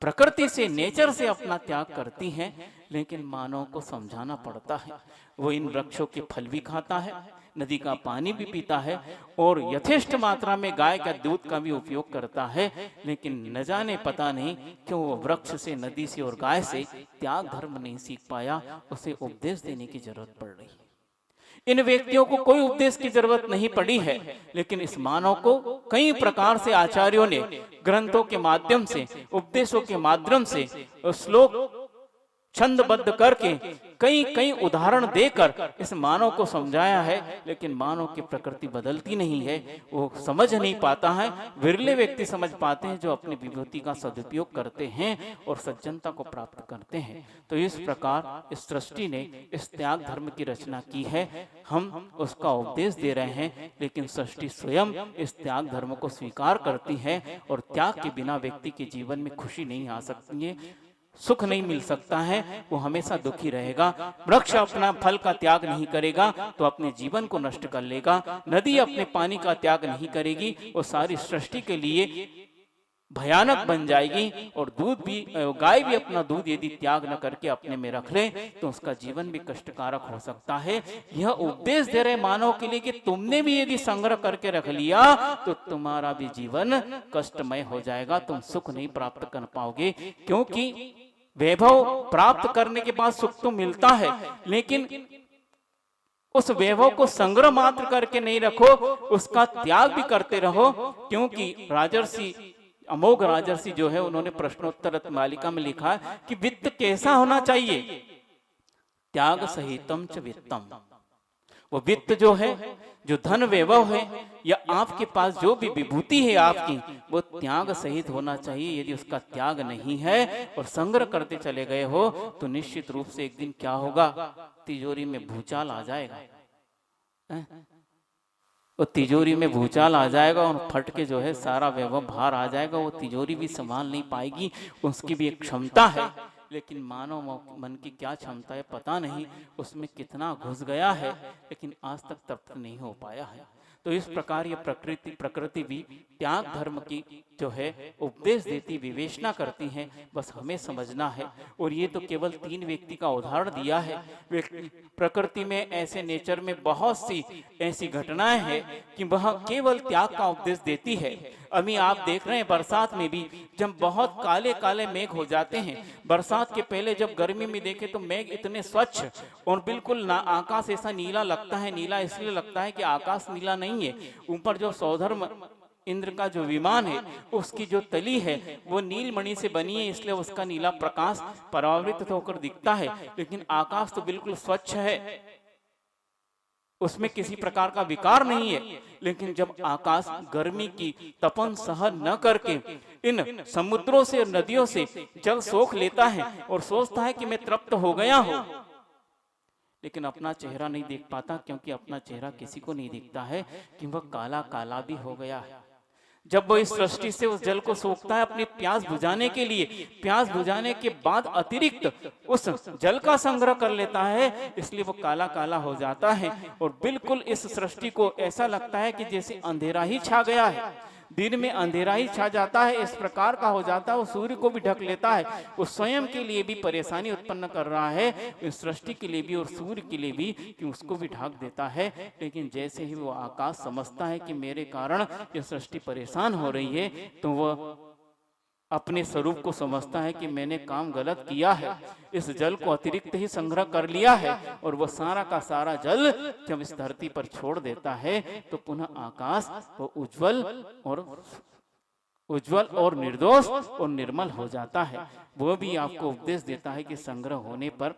प्रकृति से, नेचर से अपना त्याग करती हैं, लेकिन मानव को समझाना पड़ता है। वो इन वृक्षों के फल भी खाता है, नदी का पानी भी पीता है और यथेष्ट मात्रा में गाय का दूध का भी उपयोग करता है, लेकिन न जाने पता नहीं क्यों वो वृक्ष से, नदी से और गाय से त्याग धर्म नहीं सीख पाया। उसे उपदेश देने की जरूरत पड़ रही है। इन व्यक्तियों को कोई उपदेश की जरूरत नहीं पड़ी है, लेकिन इस मानव को कई प्रकार से आचार्यों ने ग्रंथों के माध्यम से, उपदेशों के माध्यम से, श्लोक छंदबद्ध करके, कई कई उदाहरण देकर इस मानव को समझाया है। लेकिन मानव की प्रकृति बदलती नहीं है, वो समझ नहीं पाता है। विरले व्यक्ति समझ पाते हैं जो अपनी विभूति का सदुपयोग करते हैं और सज्जनता को प्राप्त करते हैं। तो इस प्रकार इस सृष्टि ने इस त्याग धर्म की रचना की है, हम उसका उपदेश दे रहे हैं, लेकिन सृष्टि स्वयं इस त्याग धर्म को स्वीकार करती है और त्याग के बिना व्यक्ति के जीवन में खुशी नहीं आ सकती है, सुख नहीं मिल सकता है, वो हमेशा दुखी रहेगा। वृक्ष अपना फल का त्याग नहीं करेगा तो अपने जीवन को नष्ट कर लेगा। नदी अपने पानी का त्याग नहीं करेगी, वो सारी सृष्टि के लिए भयानक बन जाएगी। और दूध भी, गाय भी अपना दूध यदि त्याग न करके अपने में रख ले तो उसका जीवन भी कष्टकारक हो सकता है। यह उपदेश दे रहे मानव के लिए कि तुमने भी यदि संग्रह करके रख लिया तो तुम्हारा भी जीवन कष्टमय हो जाएगा, तुम सुख नहीं प्राप्त कर पाओगे। क्योंकि वैभव प्राप्त करने के बाद सुख तो मिलता है, लेकिन उस वैभव को संग्रह मात्र करके नहीं रखो, उसका त्याग भी करते रहो। क्योंकि राजर्षि, अमोघ राजर्षि जो है, उन्होंने प्रश्नोत्तर मालिका में लिखा कि वित्त कैसा होना चाहिए, त्याग सहितम च वित्तम। वो वित्त जो है, जो धन वैभव है, या आपके पास जो भी विभूति है आपकी, वो त्याग सहित होना चाहिए। यदि उसका त्याग नहीं है और संग्रह करते चले गए हो तो निश्चित रूप से एक दिन क्या होगा, तिजोरी में भूचाल आ जाएगा। वो तिजोरी में भूचाल आ जाएगा और फट के जो है सारा वैभव बाहर आ जाएगा। वो तिजोरी भी संभाल नहीं पाएगी, उसकी भी एक क्षमता है। लेकिन मानव मन की क्या क्षमता है पता नहीं, उसमें कितना घुस गया है, लेकिन आज तक तृप्त नहीं हो पाया है। तो इस प्रकार ये प्रकृति भी त्याग धर्म की जो है उपदेश देती, विवेचना करती है, बस हमें समझना है। और ये तो केवल 3 व्यक्ति का उदाहरण दिया है। प्रकृति में ऐसे, नेचर में बहुत सी ऐसी घटनाएं हैं कि वह केवल त्याग का उपदेश देती है। अभी आप देख रहे हैं बरसात में भी जब बहुत काले काले मेघ हो जाते हैं, बरसात के पहले जब गर्मी में देखें तो मेघ इतने स्वच्छ और बिल्कुल ना, आकाश ऐसा नीला लगता है। नीला इसलिए लगता है कि आकाश नीला नहीं है, ऊपर जो सौधर्म इंद्र का जो विमान है उसकी जो तली है वो नीलमणि से बनी है, इसलिए उसका नीला प्रकाश परावृत होकर दिखता है। लेकिन आकाश तो बिल्कुल स्वच्छ है, उसमें किसी प्रकार का विकार नहीं है। लेकिन जब आकाश गर्मी की तपन सहन न करके इन समुद्रों से और नदियों से जल सोख लेता है और सोचता है कि मैं तृप्त हो गया हूं, लेकिन अपना चेहरा नहीं देख पाता, क्योंकि अपना चेहरा किसी को नहीं दिखता है कि वह काला काला भी हो गया है। जब वो इस सृष्टि से उस जल को सोखता है अपनी प्यास बुझाने के लिए, प्यास बुझाने के बाद अतिरिक्त उस जल का संग्रह कर लेता है, इसलिए वो काला काला हो जाता है। और बिल्कुल इस सृष्टि को ऐसा लगता है कि जैसे अंधेरा ही छा गया है, दिन में अंधेरा ही छा जाता है, इस प्रकार का हो जाता है। वो सूर्य को भी ढक लेता है, वो स्वयं के लिए भी परेशानी उत्पन्न कर रहा है, इस सृष्टि के लिए भी और सूर्य के लिए भी, कि उसको भी ढक देता है। लेकिन जैसे ही वो आकाश समझता है कि मेरे कारण ये सृष्टि परेशान हो रही है, तो वह अपने स्वरूप को समझता है कि मैंने काम गलत किया है, इस जल को अतिरिक्त ही संग्रह कर लिया है। और वह सारा का सारा जल जब इस धरती पर छोड़ देता है तो पुनः आकाश वो उज्जवल और निर्दोष और निर्मल हो जाता है। वो भी आपको उपदेश देता है कि संग्रह होने पर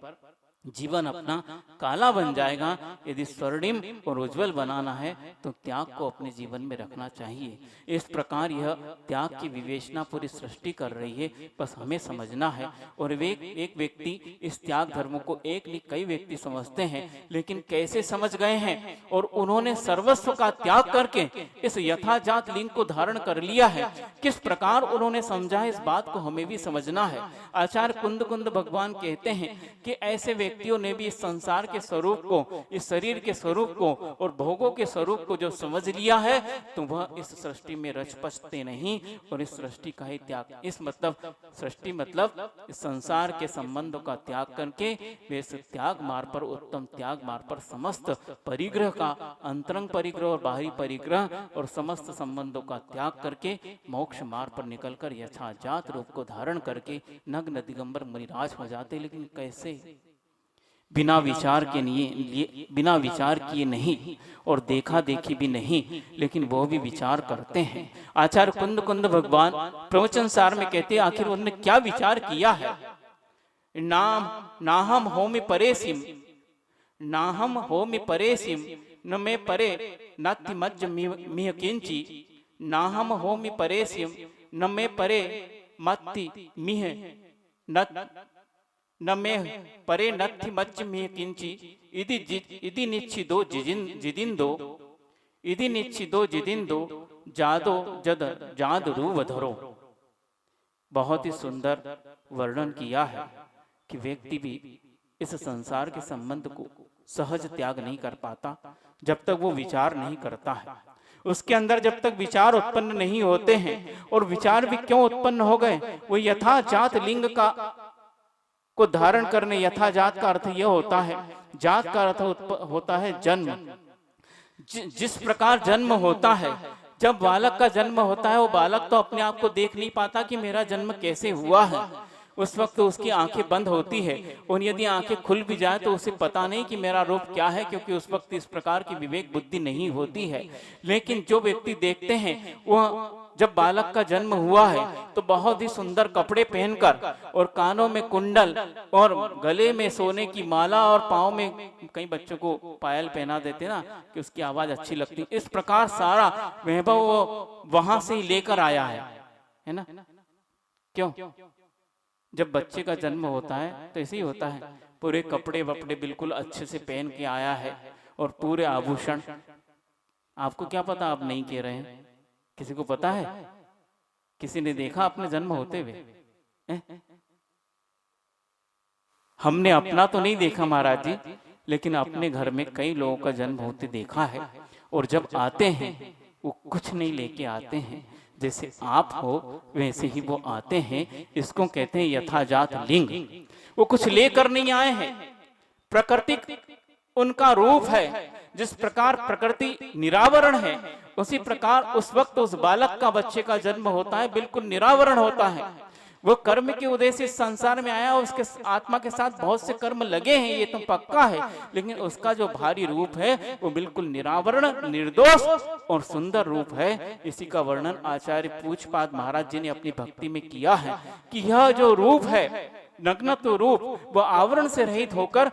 जीवन अपना काला बन जाएगा। यदि स्वर्णिम और उज्जवल बनाना है तो त्याग को अपने जीवन में रखना चाहिए। इस प्रकार यह त्याग की विवेचना पूरी सृष्टि कर रही है, बस हमें समझना है। और एक व्यक्ति इस त्याग धर्म को एक नहीं कई व्यक्ति समझते हैं, लेकिन कैसे समझ गए हैं और उन्होंने सर्वस्व का त्याग करके इस यथाजात लिंग को धारण कर लिया है, किस प्रकार उन्होंने समझा है, इस बात को हमें भी समझना है। आचार्य कुंद भगवान कहते हैं कि ऐसे व्यक्तियों ने भी इस संसार के स्वरूप को, इस शरीर के स्वरूप को और भोगों के स्वरूप को जो समझ लिया है, तो वह इस सृष्टि में रच पचते नहीं और इस सृष्टि का ही त्याग, इस मतलब सृष्टि मतलब इस संसार के संबंधों का त्याग करके वे इस त्याग मार्ग पर, उत्तम त्याग मार्ग पर समस्त परिग्रह का, अंतरंग परिग्रह और बाहरी परिग्रह और समस्त संबंधों का त्याग करके मोक्ष मार्ग पर निकलकर यथाजात रूप को धारण करके नग्न दिगंबर मुनिराज हो जाते। लेकिन कैसे? बिना विचार के लिए, बिना विचार किए नहीं और देखा देखी भी नहीं, लेकिन वो भी विचार करते हैं। आचार्य कुंद कुंद भगवान प्रवचन सार में कहते हैं आखिर उन्होंने क्या विचार किया है। नाहम होमि परेसिम, नाहम होमि परेसिम न मे परे नाति मज्ज मिह किंची, नाहम होमि परेसिम न मे परे मत्ति मिह न मे परे नत्थि मज्ज मिह किंची, इदि निच्छिदो जिदिंदो, इदि निच्छिदो जिदिंदो जादो जद जाद रूवधरो। बहुत ही सुंदर वर्णन किया है कि व्यक्ति भी इस संसार के संबंध को सहज त्याग नहीं कर पाता जब तक वो विचार नहीं करता है। उसके अंदर जब तक विचार उत्पन्न नहीं होते हैं, और विचार भी क्यों उत्पन्न हो गए, वो यथाजात लिंग का को धारण करने, यथाजात का अर्थ यह होता है, जात का अर्थ होता है जन्म। जिस प्रकार जन्म होता है, जब बालक का जन्म होता है, वो बालक तो अपने आप को देख नहीं पाता कि मेरा जन्म कैसे हुआ है। उस वक्त तो उसकी आंखें बंद होती है, और यदि आंखें खुल भी जाए तो उसे पता नहीं कि मेरा रूप क्या है, क्योंकि उस वक्त इस प्रकार की विवेक बुद्धि नहीं होती है। लेकिन जो व्यक्ति देखते हैं, वह जब बालक का जन्म हुआ है तो बहुत ही सुंदर कपड़े पहनकर और कानों में कुंडल और गले में सोने की माला और पाँव में, कई बच्चों को पायल पहना देते ना कि उसकी आवाज अच्छी लगती, इस प्रकार सारा वैभव वो वहां से ही लेकर आया है ना। क्यों? जब बच्चे का जन्म होता है तो ऐसे ही होता है, पूरे कपड़े वपड़े बिल्कुल अच्छे से पहन के आया है और पूरे आभूषण। आपको क्या पता, आप नहीं कह रहे हैं, किसी को पता है? किसी ने देखा अपने जन्म होते हुए? हमने अपना तो नहीं देखा महाराज जी, लेकिन अपने घर में कई लोगों का जन्म होते देखा है। और जब आते हैं वो कुछ नहीं लेके आते हैं, जैसे आप हो वैसे ही वो आते हैं। इसको कहते हैं यथाजात लिंग। वो कुछ लेकर नहीं आए हैं, प्राकृतिक उनका रूप है। जिस प्रकार प्रकृति निरावरण है, उसी प्रकार उस वक्त उस बालक का, बच्चे का जन्म होता है, बिल्कुल निरावरण होता है। वो कर्म के उदय से इस संसार में आया, उसके आत्मा के साथ बहुत से कर्म लगे हैं, ये तो पक्का है, लेकिन उसका जो भारी रूप है वो बिल्कुल निरावरण, निर्दोष और सुंदर रूप है। इसी का वर्णन आचार्य पूज्यपाद महाराज जी ने अपनी भक्ति में किया है कि यह जो रूप है, नग्नत्व रूप, वह आवरण से रहित होकर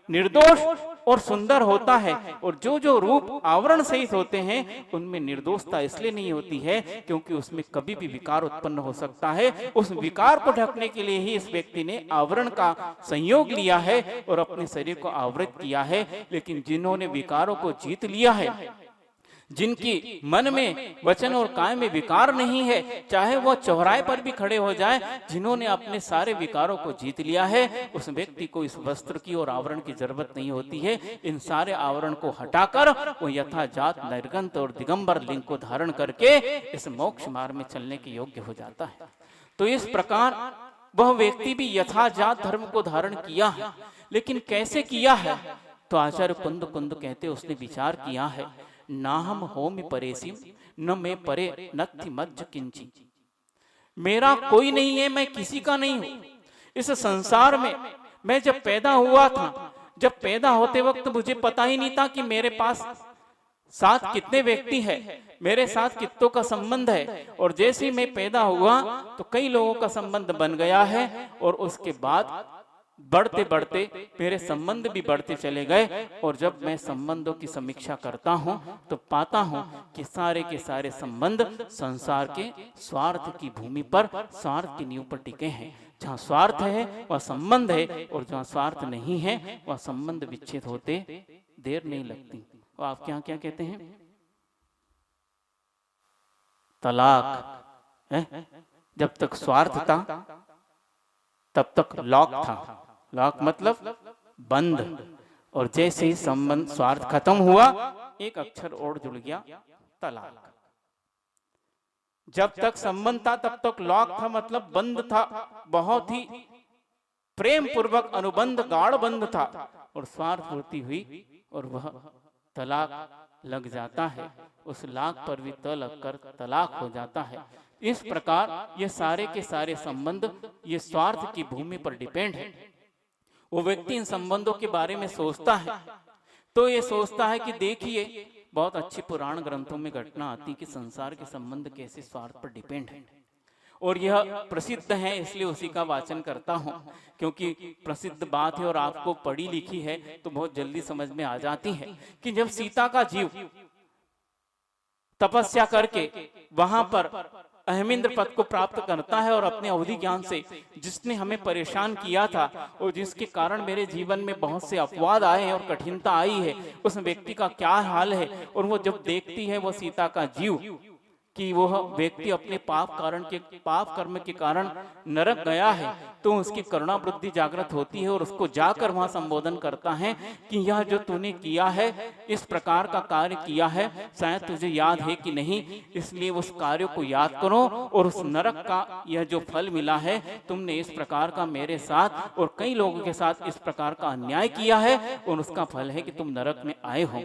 निर्दोष और सुंदर होता है। और जो जो रूप आवरण सहित होते हैं उनमें निर्दोषता इसलिए नहीं होती है क्योंकि उसमें कभी भी विकार उत्पन्न हो सकता है। उस विकार को ढकने के लिए ही इस व्यक्ति ने आवरण का संयोग लिया है और अपने शरीर को आवृत किया है। लेकिन जिन्होंने विकारों को जीत लिया है, जिनकी मन में, वचन और काय में विकार नहीं है, चाहे वह चौराहे पर भी खड़े हो जाए, जिन्होंने अपने सारे विकारों को जीत लिया है, उस व्यक्ति को इस वस्त्र की और आवरण की जरूरत नहीं होती है। इन सारे आवरण को हटाकर वो यथाजात निर्गंत और दिगंबर लिंग को धारण करके इस मोक्ष मार्ग में चलने के योग्य हो जाता है। तो इस प्रकार वह व्यक्ति भी यथाजात धर्म को धारण किया है। लेकिन कैसे किया है? तो आचार्य कुंद कुंद कहते उसने विचार किया है, नाहम होमि परेसिम न मैं परे नत्थि मज्ज किंची। मेरा कोई नहीं है, मैं किसी का नहीं हूं इस संसार में। मैं जब पैदा हुआ था, जब पैदा होते वक्त मुझे पता ही नहीं था कि मेरे पास साथ कितने व्यक्ति हैं, मेरे साथ कितनों का संबंध है। और जैसे ही मैं पैदा हुआ तो कई लोगों का संबंध बन गया है, और उसके बाद बढ़ते बढ़ते मेरे संबंध भी बढ़ते चले गए। और जब मैं संबंधों की समीक्षा करता हूं तो पाता हूं कि सारे के सारे संबंध संसार के स्वार्थ की भूमि पर, स्वार्थ की नींव पर टिके हैं। जहां स्वार्थ है वह संबंध है, और जहां स्वार्थ नहीं है वह संबंध विच्छेद होते देर नहीं लगती। और आप यहाँ क्या कहते हैं? तलाक। जब तक स्वार्थ था तब तक लॉक था, लॉक मतलब बंद, और जैसे ही संबंध स्वार्थ खत्म हुआ एक अक्षर और जुड़ गया, तलाक। जब तक संबंध था तब तक लॉक था, मतलब बंद था, बहुत ही प्रेम पूर्वक अनुबंध गाढ़ बंध था, और स्वार्थ पूर्ति हुई और वह तलाक लग जाता है, उस लाख पर भी त लगकर तलाक हो जाता है। इस प्रकार ये सारे के सारे संबंध ये स्वार्थ की भूमि पर डिपेंड है। वो व्यक्ति इन संबंधों के बारे में सोचता है तो ये सोचता है कि देखिए बहुत अच्छे पुराण ग्रंथों में घटना आती कि संसार के संबंध कैसे स्वार्थ पर डिपेंड है, और यह प्रसिद्ध है इसलिए उसी का वाचन करता हूँ, क्योंकि प्रसिद्ध बात है और आपको पढ़ी लिखी है तो बहुत जल्दी समझ में आ जाती है कि जब सीता का जीव तपस्या करके वहां पर अहमिंद्र पद को प्राप्त करता है और अपने अवधि ज्ञान से जिसने हमें परेशान किया था और जिसके कारण मेरे जीवन में बहुत से अपवाद आए हैं और कठिनता आई है, उस व्यक्ति का क्या हाल है। और वो जब देखती है वो सीता का जीव कि वह व्यक्ति अपने पाप कर्म के कारण नरक गया है, तो उसकी करुणा वृद्धि जागृत होती है और उसको जाकर वहां संबोधन करता है कि यह जो तूने किया है, इस प्रकार का कार्य किया है, शायद तुझे याद है कि नहीं, इसलिए उस कार्य को याद करो और उस नरक का यह जो फल मिला है, तुमने इस प्रकार का मेरे साथ और कई लोगों के साथ इस प्रकार का अन्याय किया है और उसका फल है कि तुम नरक में आए हो।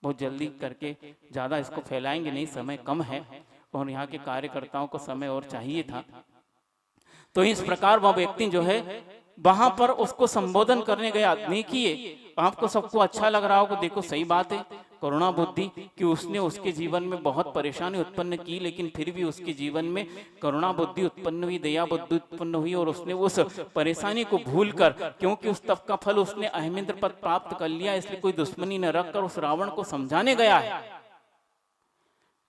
बहुत जल्दी करके, ज्यादा इसको फैलाएंगे नहीं, समय कम है और यहाँ के कार्यकर्ताओं को समय और चाहिए था। तो इस प्रकार वह व्यक्ति जो है वहां पर उसको संबोधन करने गया। देखिए आपको सबको अच्छा लग रहा होगा, देखो सही बात है, करुणा बुद्धि कि उसने उसके जीवन में बहुत परेशानी उत्पन्न की, लेकिन फिर भी उसके जीवन में करुणा बुद्धि उत्पन्न हुई, दया बुद्धि उत्पन्न हुई और उसने उस परेशानी को भूलकर, क्योंकि उस तप का फल उसने अहमिंद्र पद प्राप्त कर लिया, इसलिए कोई दुश्मनी न रखकर उस रावण को समझाने गया है।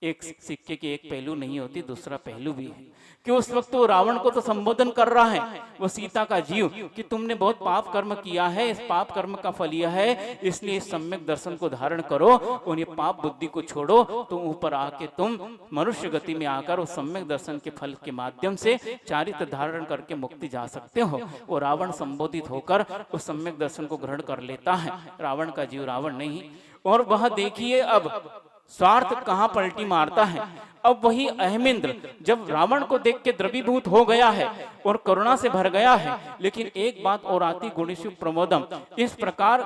एक सिक्के के एक पहलू नहीं होती, दूसरा पहलू भी है कि उस वक्त वो रावण को तो संबोधन कर रहा है, वो सीता का जीव, कि तुमने बहुत पाप कर्म किया है, इस पाप कर्म का फल यह है, इसलिए सम्यक दर्शन को धारण करो और ये पाप बुद्धि को छोड़ो, तो ऊपर आके तुम मनुष्य गति में आकर उस सम्यक दर्शन के फल के माध्यम से चारित्र धारण करके मुक्ति जा सकते हो। वो रावण संबोधित होकर उस सम्यक दर्शन को ग्रहण कर लेता है, रावण का जीव रावण नहीं। और वह देखिए अब स्वार्थ कहां पलटी मारता है। अब वही अहमिंद्र जब रावण को देख के द्रवीभूत हो गया है और करुणा से भर गया है, लेकिन एक बात और आती, गुणेषु प्रमोदम, इस प्रकार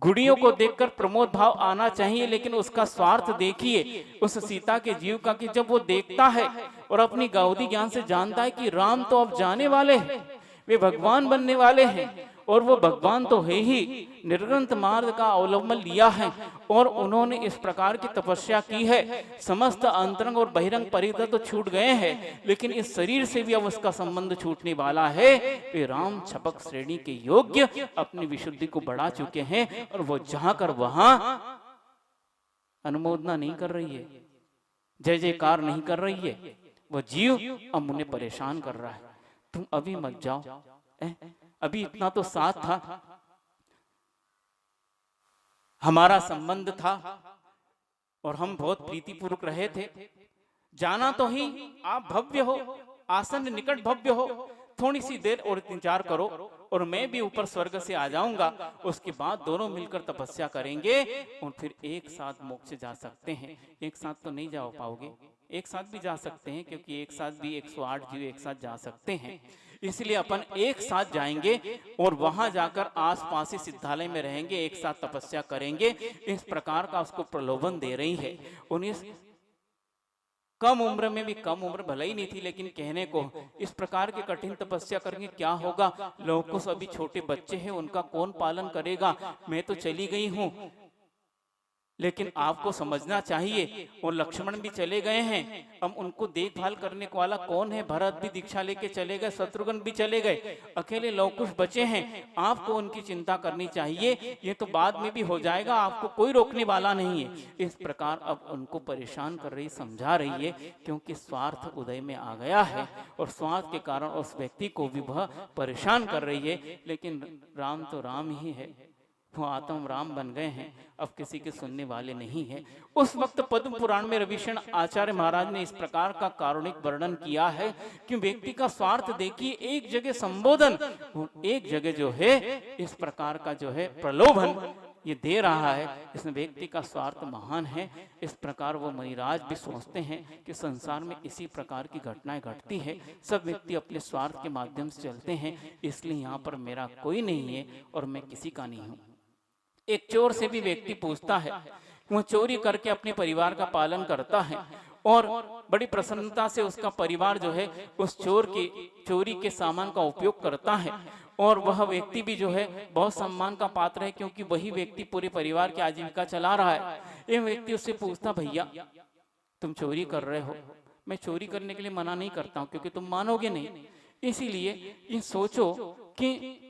गुड़ियों को देखकर प्रमोद भाव आना चाहिए, लेकिन उसका स्वार्थ देखिए उस सीता के जीव का, कि जब वो देखता है और अपनी गाउदी ज्ञान से जानता है कि राम तो अब जाने वाले हैं, वे भगवान बनने वाले हैं, और वो भगवान तो है ही, निर्ग्रंथ मार्ग का अवलंबन लिया है और उन्होंने इस प्रकार की तपस्या की है, समस्त अंतरंग और बहिरंग परिधि तो छूट गए हैं, लेकिन इस शरीर से भी अब उसका संबंध छूटने वाला है। वे राम छपक श्रेणी के योग्य अपनी विशुद्धि को बढ़ा चुके हैं और वो जहां कर वहां अनुमोदना नहीं कर रही है, जय जयकार नहीं कर रही है, वो जीव अब उन्हें परेशान कर रहा है, तुम अभी मत जाओ, अभी इतना तो साथ था, हमारा संबंध था और हम बहुत प्रीतिपूर्वक रहे थे, जाना तो ही, आप भव्य हो, आसन निकट भव्य हो, थोड़ी सी देर और इंतजार करो और मैं भी ऊपर स्वर्ग से आ जाऊंगा, उसके बाद दोनों मिलकर तपस्या करेंगे और फिर एक साथ मोक्ष जा सकते हैं। एक साथ तो नहीं जा पाओगे, एक साथ भी जा सकते हैं, क्योंकि एक साथ भी 108 जीव एक साथ जा सकते हैं, इसलिए अपन एक साथ जाएंगे और वहां जाकर आसपास ही सिद्धालय में रहेंगे, एक साथ तपस्या करेंगे। इस प्रकार का उसको प्रलोभन दे रही है। 19 कम उम्र में भी, कम उम्र भले ही नहीं थी, लेकिन कहने को इस प्रकार की कठिन तपस्या करके क्या होगा, लोगों को सभी छोटे बच्चे हैं, उनका कौन पालन करेगा, मैं तो चली गई हूं, लेकिन आपको समझना चाहिए और लक्ष्मण भी चले गए हैं, अब उनको देखभाल करने वाला कौन है, भरत भी दीक्षा लेके चले गए, शत्रुघ्न भी चले गए, अकेले लवकुश बचे हैं, आपको उनकी चिंता करनी चाहिए, ये तो बाद में भी हो जाएगा, आपको कोई रोकने वाला नहीं है। इस प्रकार अब उनको परेशान कर रही, समझा रही है, क्योंकि स्वार्थ उदय में आ गया है और स्वार्थ के कारण उस व्यक्ति को भी वह परेशान कर रही है। लेकिन राम तो राम ही है, वो आत्म राम बन गए हैं, अब किसी के सुनने वाले नहीं है। उस वक्त पद्म पुराण में रविशरण आचार्य महाराज ने इस प्रकार का कारुणिक वर्णन किया है कि व्यक्ति का स्वार्थ देखिए, एक जगह संबोधन, एक जगह जो है इस प्रकार का जो है प्रलोभन ये दे रहा है। इसमें व्यक्ति का स्वार्थ महान है। इस प्रकार वो मुनिराज भी सोचते हैं कि संसार में इसी प्रकार की घटनाएं घटती है, सब व्यक्ति अपने स्वार्थ के माध्यम से चलते हैं, इसलिए यहाँ पर मेरा कोई नहीं है और मैं किसी का नहीं हूँ। एक चोर से भी व्यक्ति पूछता है, वह चोरी करके अपने परिवार का पालन करता है और बड़ी प्रसन्नता से उसका परिवार जो है उस चोर की चोरी के सामान का उपयोग करता है और वह व्यक्ति भी जो है बहुत सम्मान का पात्र है, क्योंकि वही व्यक्ति पूरे परिवार की आजीविका चला रहा है। ये व्यक्ति उससे पूछता, भैया तुम चोरी कर रहे हो, मैं चोरी करने के लिए मना नहीं करता हूं क्योंकि तुम मानोगे नहीं, इसीलिए ये सोचो कि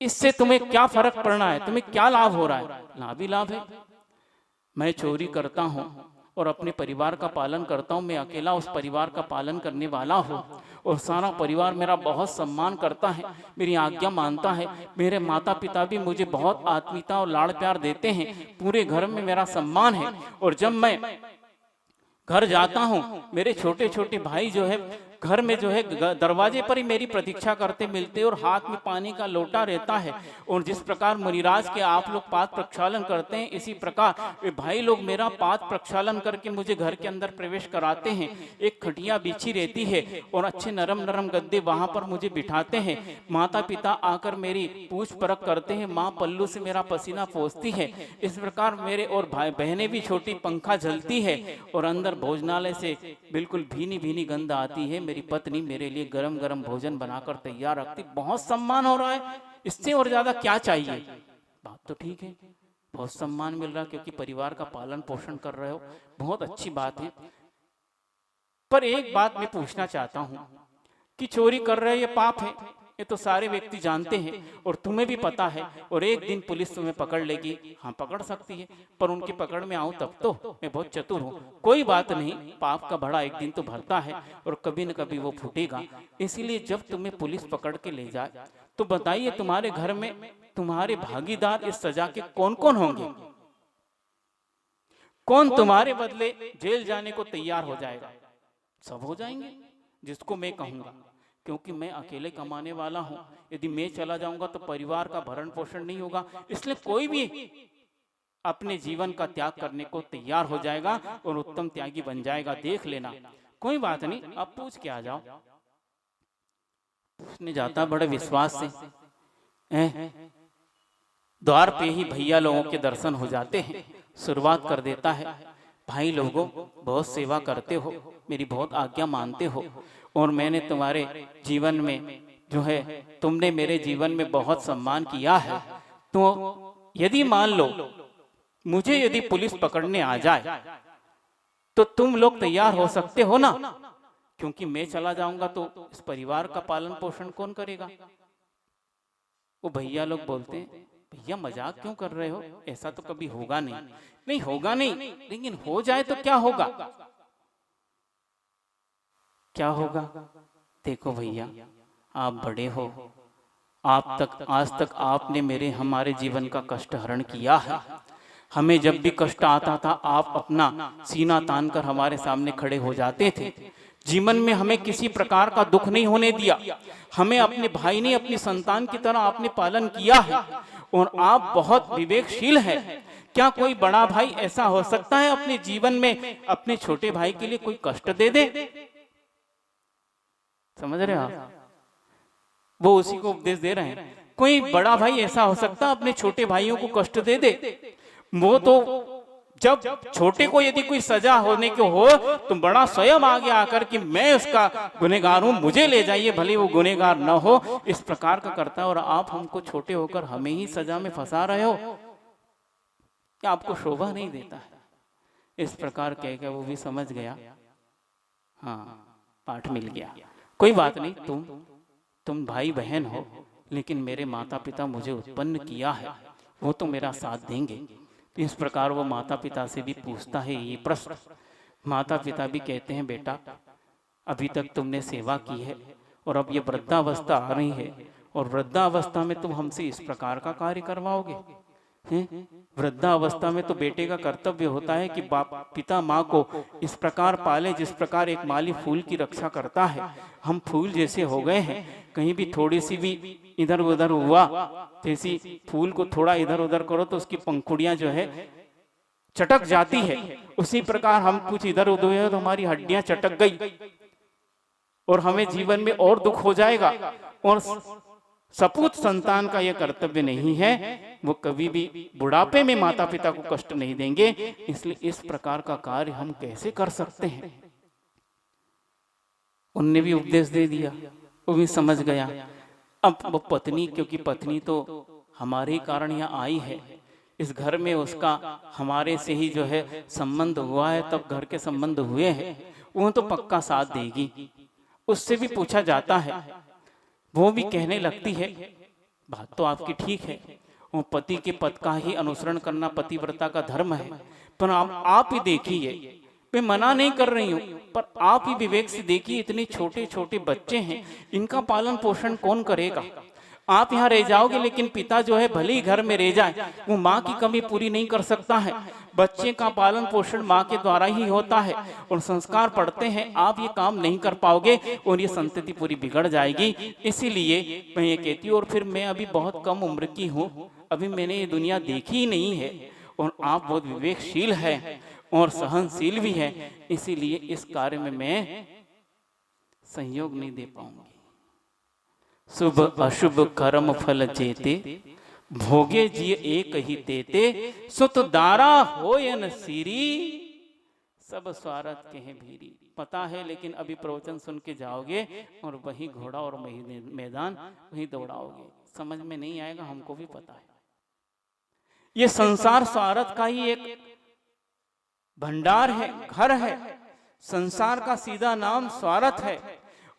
इससे तुम्हें क्या फर्क पड़ना है, तुम्हें क्या लाभ हो रहा है। लाभ ही लाभ है। मैं चोरी करता हूं और अपने परिवार का पालन करता हूं, मैं अकेला उस परिवार का पालन करने वाला हूं और सारा परिवार मेरा बहुत सम्मान करता है, मेरी आज्ञा मानता है। मेरे माता पिता भी मुझे बहुत आत्मीयता और लाड़ प्यार देते हैं, पूरे घर में मेरा सम्मान है। और जब मैं घर जाता हूं, मेरे छोटे छोटे भाई जो है घर में जो है दरवाजे पर ही मेरी प्रतीक्षा करते मिलते और हाथ में पानी का लोटा रहता है। और जिस प्रकार मुनिराज के आप लोग पाद प्रक्षालन करते हैं, इसी प्रकार वे भाई लोग मेरा पाद प्रक्षालन करके मुझे घर के अंदर प्रवेश कराते हैं। एक खटिया बिछी रहती है और अच्छे नरम नरम गद्दे वहां पर मुझे बिठाते हैं। माता पिता आकर मेरी पूछ परख करते हैं, माँ पल्लू से मेरा पसीना पोंछती है। इस प्रकार मेरे और भाई बहनें भी छोटी पंखा झलती है और अंदर भोजनालय से बिल्कुल भीनी भीनी गंध आती है। मेरी पत्नी मेरे लिए गरम गरम भोजन बनाकर तैयार रखती, बहुत सम्मान हो रहा है, इससे और ज्यादा क्या चाहिए। बात तो ठीक है, बहुत सम्मान मिल रहा है क्योंकि परिवार का पालन पोषण कर रहे हो, बहुत अच्छी बात है। पर एक बात मैं पूछना चाहता हूं कि चोरी कर रहे हो ये पाप है, ये तो सारे व्यक्ति जानते हैं और तुम्हें भी पता है, और एक दिन पुलिस तुम्हें पकड़ लेगी। हाँ पकड़ सकती है, पर उनकी पकड़ में आऊं तब तो मैं बहुत चतुर हूँ। कोई बात नहीं, पाप का बड़ा एक दिन तो भरता है और कभी न कभी वो फूटेगा। इसीलिए जब तुम्हें पुलिस पकड़ के ले जाए तो बताइए तुम्हारे घर में तुम्हारे भागीदार इस सजा के कौन कौन होंगे? कौन तुम्हारे बदले जेल जाने को तैयार हो जाएगा? सब हो जाएंगे जिसको मैं कहूंगा, क्योंकि मैं अकेले कमाने वाला हूं। यदि मैं चला जाऊंगा तो परिवार का भरण पोषण नहीं होगा, इसलिए कोई भी अपने जीवन का त्याग करने को तैयार हो जाएगा और उत्तम त्यागी बन जाएगा। देख लेना, कोई बात नहीं, अब पूछ के आ जाओ। पूछने जाता बड़े विश्वास से, द्वार पे ही भैया लोगों के दर्शन हो जाते हैं। शुरुआत कर देता है, भाई लोगों बहुत सेवा करते हो, मेरी बहुत आज्ञा मानते हो और मैंने तुम्हारे जीवन में जो है तुमने मेरे जीवन में बहुत सम्मान किया है। तो यदि मान लो मुझे यदि पुलिस पकड़ने आ जाए तो तुम लोग तैयार हो सकते हो ना? क्योंकि मैं चला जाऊंगा तो इस परिवार का पालन पोषण कौन करेगा? वो भैया लोग बोलते हैं, भैया मजाक क्यों कर रहे हो, ऐसा तो कभी होगा नहीं। नहीं होगा नहीं, लेकिन हो जाए तो क्या होगा? क्या होगा? देखो भैया, आप बड़े हो, आज तक आपने हमारे जीवन का कष्ट हरण किया है। हमें जब भी कष्ट आता था आप अपना सीना तान कर हमारे सामने खड़े हो जाते थे। जीवन में हमें किसी प्रकार का दुख नहीं होने दिया। हमें अपने भाई ने अपनी संतान की तरह आपने पालन किया है और आप बहुत विवेकशील हैं। क्या कोई बड़ा भाई ऐसा हो सकता है अपने जीवन में अपने छोटे भाई के लिए कोई कष्ट दे दे? समझ रहे हो आप? वो उसी को उपदेश दे रहे हैं। कोई बड़ा भाई ऐसा हो सकता है अपने छोटे भाइयों को कष्ट दे दे? वो तो जब छोटे को यदि कोई सजा होने को हो तो बड़ा स्वयं आगे आकर कि मैं उसका गुनहगार हूं, मुझे ले जाइए, भले वो गुनहगार न हो, इस प्रकार का करता है। और आप हमको छोटे होकर हमें ही सजा में फंसा रहे हो, क्या आपको शोभा नहीं देता है? इस प्रकार कह के वो भी समझ गया, हाँ पाठ मिल गया। कोई बात नहीं, तुम भाई बहन हो, लेकिन मेरे माता पिता मुझे उत्पन्न किया है, वो तो मेरा साथ देंगे। इस प्रकार वो माता पिता से भी पूछता है ये प्रश्न। माता पिता भी कहते हैं, बेटा अभी तक तुमने सेवा की है और अब ये वृद्धावस्था आ रही है और वृद्धावस्था में तुम हमसे इस प्रकार का कार्य करवाओगे? हैं? वृद्धावस्था में तो बेटे का कर्तव्य होता है कि बाप पिता माँ को इस प्रकार पाले जिस प्रकार एक माली फूल की रक्षा करता है। हम फूल जैसे हो गए हैं, कहीं भी थोड़ी सी भी इधर उधर हुआ, जैसी फूल को थोड़ा इधर उधर करो तो उसकी पंखुड़ियां जो है चटक जाती है, उसी प्रकार हम कुछ इधर उधर हुए तो हमारी हड्डियां चटक गई और हमें जीवन में और दुख हो जाएगा। और सपूत संतान का यह कर्तव्य नहीं है, वो कभी भी बुढ़ापे में माता पिता को कष्ट नहीं देंगे। इसलिए इस प्रकार का कार्य हम कैसे कर सकते हैं? उनने भी उपदेश दे दिया, वो भी समझ गया। अब वो पत्नी, क्योंकि पत्नी तो हमारे ही कारण यहाँ आई है, इस घर में उसका हमारे से ही जो है संबंध हुआ है, तब घर के संबंध हुए हैं, वो तो पक्का साथ देगी। उससे भी पूछा जाता है, वो भी कहने लगती है बात तो आपकी ठीक है, वो पति के पद का ही अनुसरण करना पतिव्रता का धर्म है, पर आप ही देखिए, मैं मना नहीं कर रही हूँ, पर आप ही विवेक से देखिए, इतने छोटे छोटे बच्चे हैं, इनका पालन पोषण कौन करेगा? आप यहाँ रह जाओगे, लेकिन पिता जो है भले ही घर में रह जाए, वो माँ की कमी पूरी नहीं कर सकता है। बच्चे का पालन पोषण माँ के द्वारा ही होता है और संस्कार पढ़ते हैं, आप ये काम नहीं कर पाओगे और ये संतति पूरी बिगड़ जाएगी। इसीलिए मैं ये कहती हूँ, और फिर मैं अभी बहुत कम उम्र की हूँ, अभी मैंने ये दुनिया देखी ही नहीं है, और आप बहुत विवेकशील है और सहनशील भी है, इसीलिए इस कार्य में मैं सहयोग नहीं दे पाऊंगी। शुभ अशुभ कर्म फल जेते, भोगे जिय एक ही तेते, सुत दारा होयन सीरी, सब स्वार्थ के हैं भीरी। पता है, लेकिन अभी प्रवचन सुन के जाओगे और वही घोड़ा और मैदान वही दौड़ाओगे, समझ में नहीं आएगा, हमको भी पता है। ये संसार स्वार्थ का ही एक भंडार है, घर है। संसार का सीधा नाम स्वार्थ है,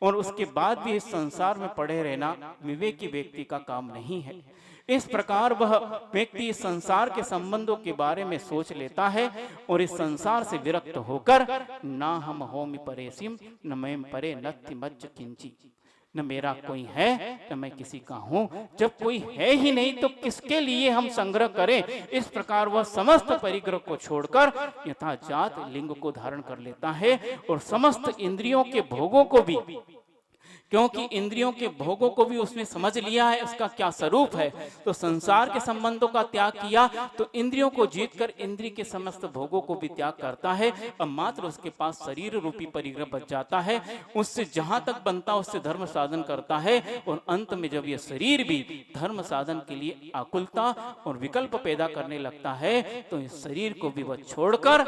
और उसके बाद भी इस संसार में पड़े रहना विवेकी व्यक्ति का काम नहीं है। इस प्रकार वह व्यक्ति इस संसार के संबंधों के बारे में सोच लेता है और इस संसार से विरक्त होकर ना हम होमि परेसिम न मैं परे नत्ति मज्ज किंची, न मेरा कोई है न मैं किसी का हूं। जब कोई है ही नहीं तो किसके लिए हम संग्रह करें? इस प्रकार वह समस्त परिग्रह को छोड़कर यथाजात लिंग को धारण कर लेता है और समस्त इंद्रियों के भोगों को भी, क्योंकि इंद्रियों के भोगों को भी उसने समझ लिया है उसका क्या स्वरूप है, तो संसार के संबंधों का त्याग किया तो इंद्रियों को जीतकर इंद्रिय के समस्त भोगों को भी त्याग करता है। अब मात्र उसके पास शरीर रूपी परिग्रह बच जाता है, उससे जहां तक बनता उससे धर्म साधन करता है, और अंत में जब यह शरीर भी धर्म साधन के लिए आकुलता और विकल्प पैदा करने लगता है तो इस शरीर को भी वह छोड़कर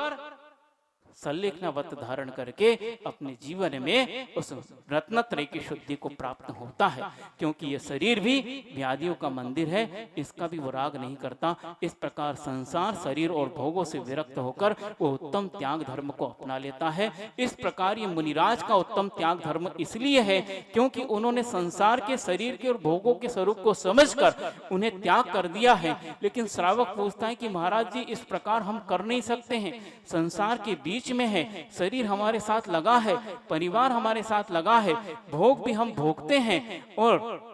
सल्लेखनावत धारण करके अपने जीवन में उस रत्नत्रय की शुद्धि को प्राप्त होता है। क्योंकि यह शरीर भी व्याधियों का मंदिर है, इसका भी वो राग नहीं करता। इस प्रकार संसार शरीर और भोगों से विरक्त होकर वो उत्तम त्याग धर्म को अपना लेता है। इस प्रकार ये मुनिराज का उत्तम त्याग धर्म इसलिए है क्योंकि उन्होंने संसार के शरीर के और भोगों के स्वरूप को समझकर उन्हें त्याग कर दिया है। लेकिन श्रावक पूछता है कि महाराज जी इस प्रकार हम कर नहीं सकते हैं, संसार के बीच में है, शरीर हमारे साथ लगा है, परिवार हमारे साथ लगा है, भोग भी हम भोगते हैं और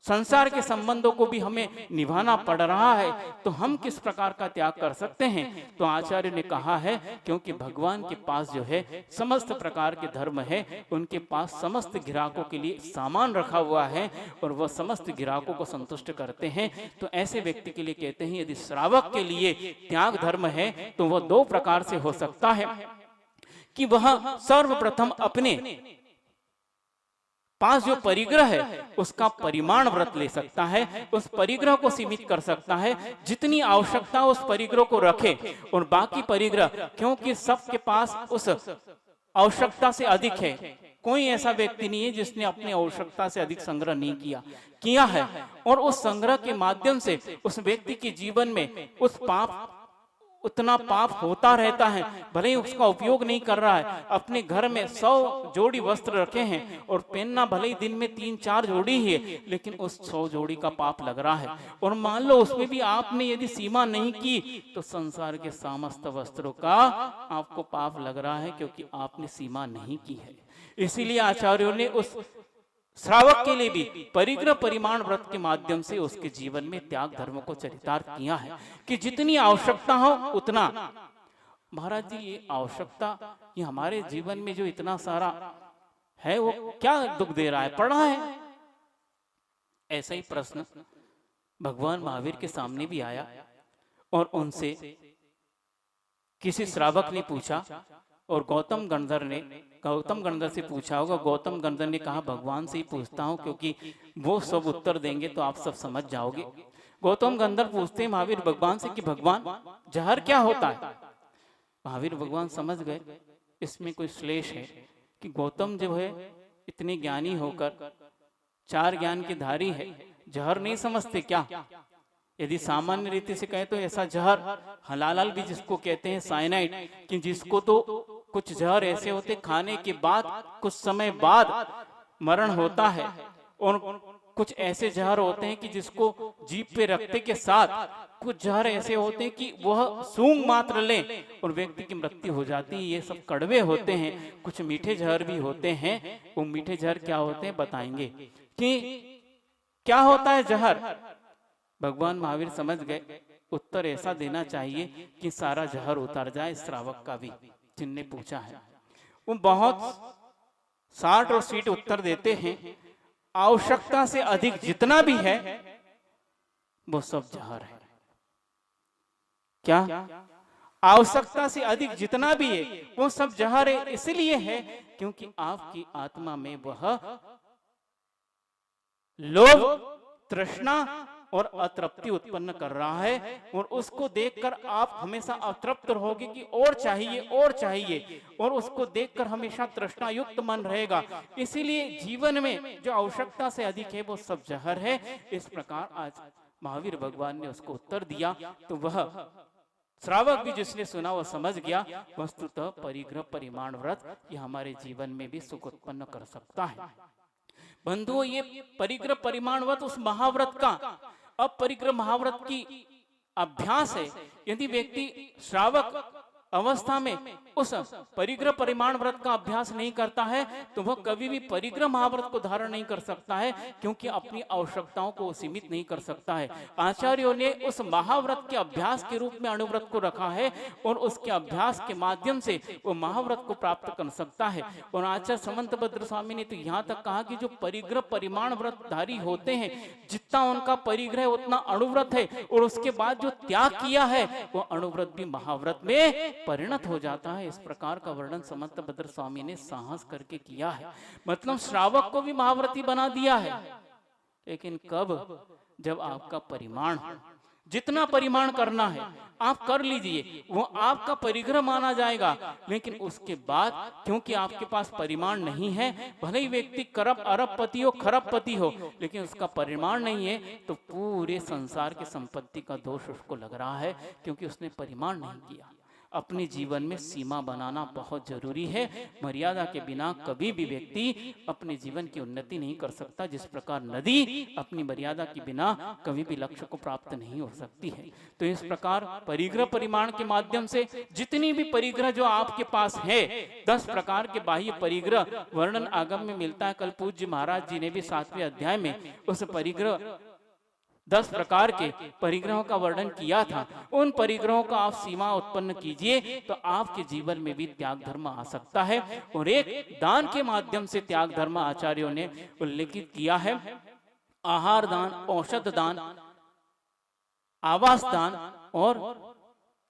संसार के संबंधों को भी हमें निभाना पड़ रहा है, तो हम किस प्रकार का त्याग कर सकते हैं? तो आचार्य ने कहा है क्योंकि भगवान के पास जो है समस्त प्रकार के धर्म है, उनके पास समस्त ग्राहकों के लिए सामान रखा हुआ है और वह समस्त ग्राहकों को संतुष्ट करते हैं। तो ऐसे व्यक्ति के लिए कहते हैं यदि श्रावक के लिए त्याग धर्म है तो वह दो प्रकार से हो सकता है कि वह सर्वप्रथम अपने पास जो परिग्रह है उसका परिमाण व्रत ले सकता है, उस परिग्रह को सीमित कर सकता है, जितनी आवश्यकता उस परिग्रह को रखे, और बाकी परिग्रह क्योंकि सबके पास उस आवश्यकता से अधिक है, कोई ऐसा व्यक्ति नहीं है जिसने अपनी आवश्यकता से अधिक संग्रह नहीं किया है, और उस संग्रह के माध्यम से उस व्यक्ति के जीवन में उस उतना पाप होता रहता है, भले ही उसका उपयोग नहीं कर रहा है। अपने घर में 100 जोड़ी वस्त्र रखे हैं और पहनना भले ही दिन में 3-4 जोड़ी ही है, लेकिन उस 100 जोड़ी का पाप लग रहा है। और मान लो उसमें भी आपने यदि सीमा नहीं की तो संसार के समस्त वस्त्रों का आपको पाप लग रहा है, क्योंकि आपने सीमा नहीं की है। इसीलिए आचार्यों ने उस श्रावक के लिए भी परिग्रह परिमाण व्रत के माध्यम से उसके जीवन में त्याग धर्म को चरितार्थ किया है कि जितनी आवश्यकता हो उतना। महाराज जी, ये आवश्यकता, ये हमारे जीवन में जो इतना सारा है वो क्या दुख दे रहा है, पड़ा है? ऐसा ही प्रश्न भगवान महावीर के सामने भी आया और उनसे किसी श्रावक ने पूछा, और गौतम गंधर से पूछा होगा। गौतम गंधर ने कहा भगवान से ही पूछता हूं, क्योंकि वो सब उत्तर देंगे तो आप सब समझ जाओगे। गौतम गंधर पूछते हैं महावीर भगवान से कि भगवान, जहर क्या होता है? महावीर भगवान समझ गए इसमें कोई श्लेष है कि गौतम जो है इतने ज्ञानी होकर, चार ज्ञान के धारी है, जहर नहीं समझते क्या? यदि सामान्य रीति से कहें तो ऐसा जहर हलाल भी जिसको कहते हैं साइनाइड, कि जिसको तो कुछ जहर ऐसे होते खाने के बाद कुछ समय बाद मरण होता है, और कुछ ऐसे जहर होते हैं कि जिसको जीभ पे रखते के साथ कुछ जहर ऐसे होते हैं कि वह सूंघ मात्र ले और व्यक्ति की मृत्यु हो जाती है। ये सब कड़वे होते हैं। कुछ मीठे जहर भी होते हैं। वो मीठे जहर क्या होते हैं बताएंगे कि क्या होता है जहर। भगवान महावीर समझ गए उत्तर ऐसा देना चाहिए कि सारा जहर उतर जाए। श्रावक का भी जिनने पूछा है वो बहुत शार्ट और स्वीट उत्तर देते हैं, आवश्यकता से अधिक जितना भी है वो सब जहर है। क्या? आवश्यकता से अधिक जितना भी है वो सब जहर है। इसलिए है क्योंकि आपकी आत्मा में वह लोभ, तृष्णा और अतृप्ति उत्पन्न कर रहा है, और उसको देखकर आप हमेशा अतृप्त रहोगे कि और चाहिए और चाहिए, और उसको देखकर हमेशा तृष्णा युक्त मन रहेगा। इसीलिए जीवन में जो आवश्यकता से अधिक है वो सब जहर है। इस प्रकार आज महावीर भगवान ने उसको उत्तर दिया, तो वह श्रावक भी जिसने सुना वह समझ गया वस्तुतः परिग्रह परिमाण व्रत ये हमारे जीवन में भी सुख उत्पन्न कर सकता है। बंधुओं, ये परिग्रह परिमाण व्रत उस महाव्रत का, अब परिग्रह महाव्रत की अभ्यास है। यदि व्यक्ति श्रावक अवस्था में उस परिग्रह परिमाण व्रत का अभ्यास नहीं करता है तो वह कभी भी परिग्रह महाव्रत को धारण नहीं कर सकता है, क्योंकि अपनी आवश्यकताओं को सीमित नहीं कर सकता है। आचार्यों ने उस महाव्रत के अभ्यास के रूप में अणुव्रत को रखा है, और उसके अभ्यास के माध्यम से वो महाव्रत को प्राप्त कर सकता है। और आचार्य समंतभद्र स्वामी ने तो यहाँ तक कहा कि जो परिग्रह परिमाण व्रतधारी होते हैं, जितना उनका परिग्रह उतना अणुव्रत है, और उसके बाद जो त्याग किया है वो अणुव्रत भी महाव्रत में परिणत हो जाता है। इस प्रकार का वर्णन समंतभद्र स्वामी ने साहस करके किया है। मतलब श्रावक को भी महाव्रती बना दिया है, लेकिन कब? जब आपका परिमाण, जितना परिमाण करना है आप कर लीजिए, वो आपका परिग्रह माना जाएगा। लेकिन उसके बाद क्योंकि आपके पास परिमाण नहीं है, भले ही व्यक्ति अरबपति हो, खरबपति हो, लेकिन उसका परिमाण नहीं है, तो पूरे संसार की संपत्ति का दोष उसको लग रहा है, क्योंकि उसने परिमाण नहीं किया। अपने जीवन में सीमा बनाना बहुत जरूरी है। मर्यादा के बिना कभी भी व्यक्ति अपने जीवन की उन्नति नहीं कर सकता। जिस प्रकार नदी अपनी मर्यादा के बिना कभी भी लक्ष्य को प्राप्त नहीं हो सकती है, तो इस प्रकार परिग्रह परिमाण के माध्यम से जितनी भी परिग्रह जो आपके पास है, 10 प्रकार के बाह्य परिग्रह वर्णन आगम में मिलता है। कल पूज्य महाराज जी ने भी 7वें अध्याय में उस परिग्रह 10 प्रकार के परिग्रहों का वर्णन किया था। उन परिग्रहों का आप सीमा उत्पन्न कीजिए तो आपके जीवन में भी त्याग धर्म आ सकता है। और एक दान के माध्यम से त्याग धर्म आचार्यों ने उल्लेखित किया है। आहार दान, औषध दान, आवास दान और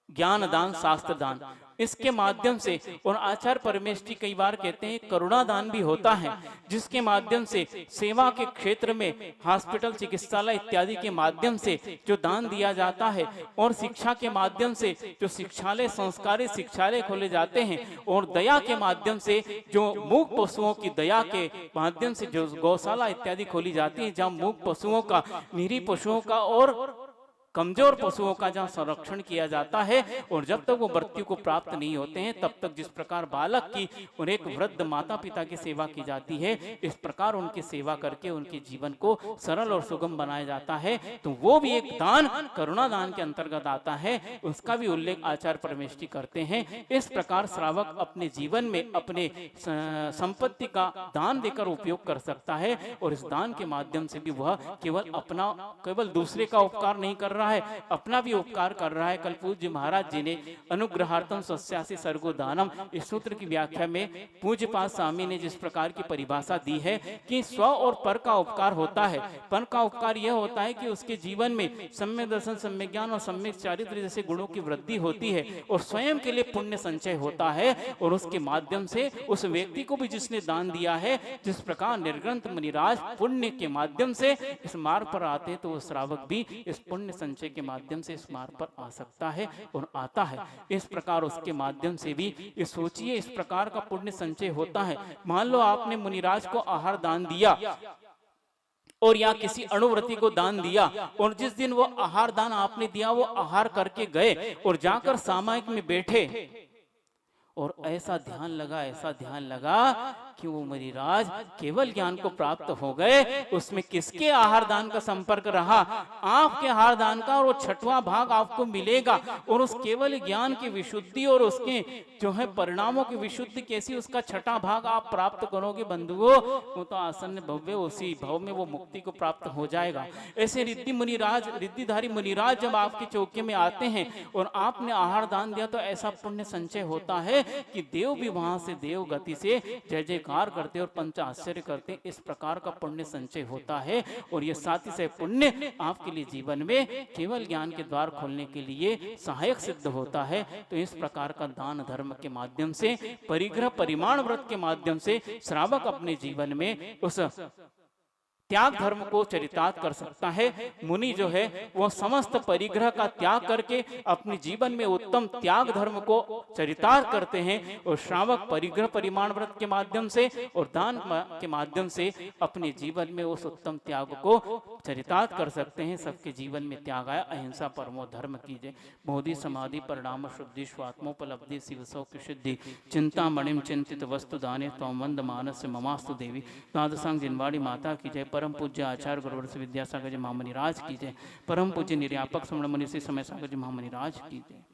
ज्ञान दान, शास्त्र दान, इसके माध्यम से। और आचार्य परमेष्ठी कई बार कहते हैं करुणा दान भी होता है, जिसके माध्यम से सेवा के क्षेत्र में हॉस्पिटल, चिकित्सालय इत्यादि के माध्यम से जो दान दिया जाता है, और शिक्षा के माध्यम से जो शिक्षालय, संस्कारी शिक्षालय खोले जाते हैं, और दया के माध्यम से जो मूक पशुओं की दया के माध्यम से जो गौशाला इत्यादि खोली जाती है, जहाँ मूक पशुओं का, निरीह पशुओं का और कमजोर पशुओं का जहाँ संरक्षण किया जाता है, और जब तक वो मृत्यु को प्राप्त नहीं होते हैं तब तक जिस प्रकार बालक की और एक वृद्ध माता पिता की सेवा की जाती है, इस प्रकार उनकी सेवा करके उनके जीवन को सरल और सुगम बनाया जाता है। तो वो भी एक दान करुणा दान के अंतर्गत आता है, उसका भी उल्लेख आचार्य परमेष्ठी करते हैं। इस प्रकार श्रावक अपने जीवन में अपने संपत्ति का दान देकर उपयोग कर सकता है, और इस दान के माध्यम से भी वह केवल दूसरे का उपकार नहीं कर रहा है, अपना भी उपकार कर रहा है। कल पूज्य महाराज जी ने अनुग्रहार्थम स्वस्यासि सर्गो दानम इस सूत्र की व्याख्या में पूज्यपाद स्वामी ने जिस प्रकार की परिभाषा दी है कि स्व और पर का उपकार होता है। पर का उपकार यह होता है कि उसके जीवन में सम्यक दर्शन, सम्यक ज्ञान और सम्यक चारित्र जैसे गुणों की वृद्धि होती है, और स्वयं के लिए पुण्य संचय होता है, और उसके माध्यम से उस व्यक्ति को भी जिसने दान दिया है, जिस प्रकार निर्ग्रंथ मुनिराज पुण्य के माध्यम से इस मार्ग पर आते हैं, तो वो श्रावक भी इस पुण्य संचय के माध्यम से इस मार्ग पर आ सकता है और आता है। इस प्रकार उसके माध्यम से भी ये सोचिए, इस प्रकार का पुण्य संचय होता है। मान लो आपने मुनिराज को आहार दान दिया और या किसी अणुव्रती को दान दिया, और जिस दिन वो आहार दान आपने दिया वो आहार करके गए और जाकर सामायिक में बैठे, और ऐसा ध्यान लगा कि वो मुनिराज केवल ज्ञान को प्राप्त हो गए, उसमें किसके आहार दान का संपर्क रहा? आपके आहार दान का, और वो छठवां भाग आपको मिलेगा, और उस केवल ज्ञान की विशुद्धि और उसके जो है परिणामों की विशुद्धि कैसी, उसका छठा भाग आप प्राप्त करोगे बंधुओं, वो तो आसन्न भव्य, उसी भव में वो मुक्ति को प्राप्त हो जाएगा। ऐसे रिद्धिधारी मुनिराज जब आपके चौके में आते हैं और आपने आहार दान दिया, तो ऐसा पुण्य संचय होता है कि देव भी वहां से देव गति से जय जयकार करते और पंच आश्चर्य करते। इस प्रकार का पुण्य संचय होता है, और ये साथ ही से पुण्य आपके लिए जीवन में केवल ज्ञान के द्वार खोलने के लिए सहायक सिद्ध होता है। तो इस प्रकार का दान धर्म के माध्यम से, परिग्रह परिमाण व्रत के माध्यम से श्रावक अपने जीवन में उस त्याग धर्म को चरितार्थ कर सकता है। मुनि जो है वो समस्त परिग्रह का त्याग करके अपने जीवन में उत्तम त्याग धर्म को चरितार्थ करते हैं, और श्रावक परिग्रह परिमाण व्रत के माध्यम से और दान के माध्यम से अपने जीवन में उस उत्तम त्याग को चरितार्थ कर सकते हैं। सबके जीवन में त्याग आया, अहिंसा परमो धर्म कीजिए। बोधि समाधि परिणाम शुद्धि स्वात्मोपलब्धि शिव सौ की सिद्धि चिंता मणिम चिंतित वस्तु दाने त्वं वंद मानस ममास्तु देवी। द्वादशांग जिनवाड़ी माता की जय। परम पूज्य आचार्य गुरुवर्ष विद्यासागर जी महामुनि राज की जय। परम पूज्य निर्यापक श्रवण मुनि श्री समय सागर जी महामुनि राज की जय।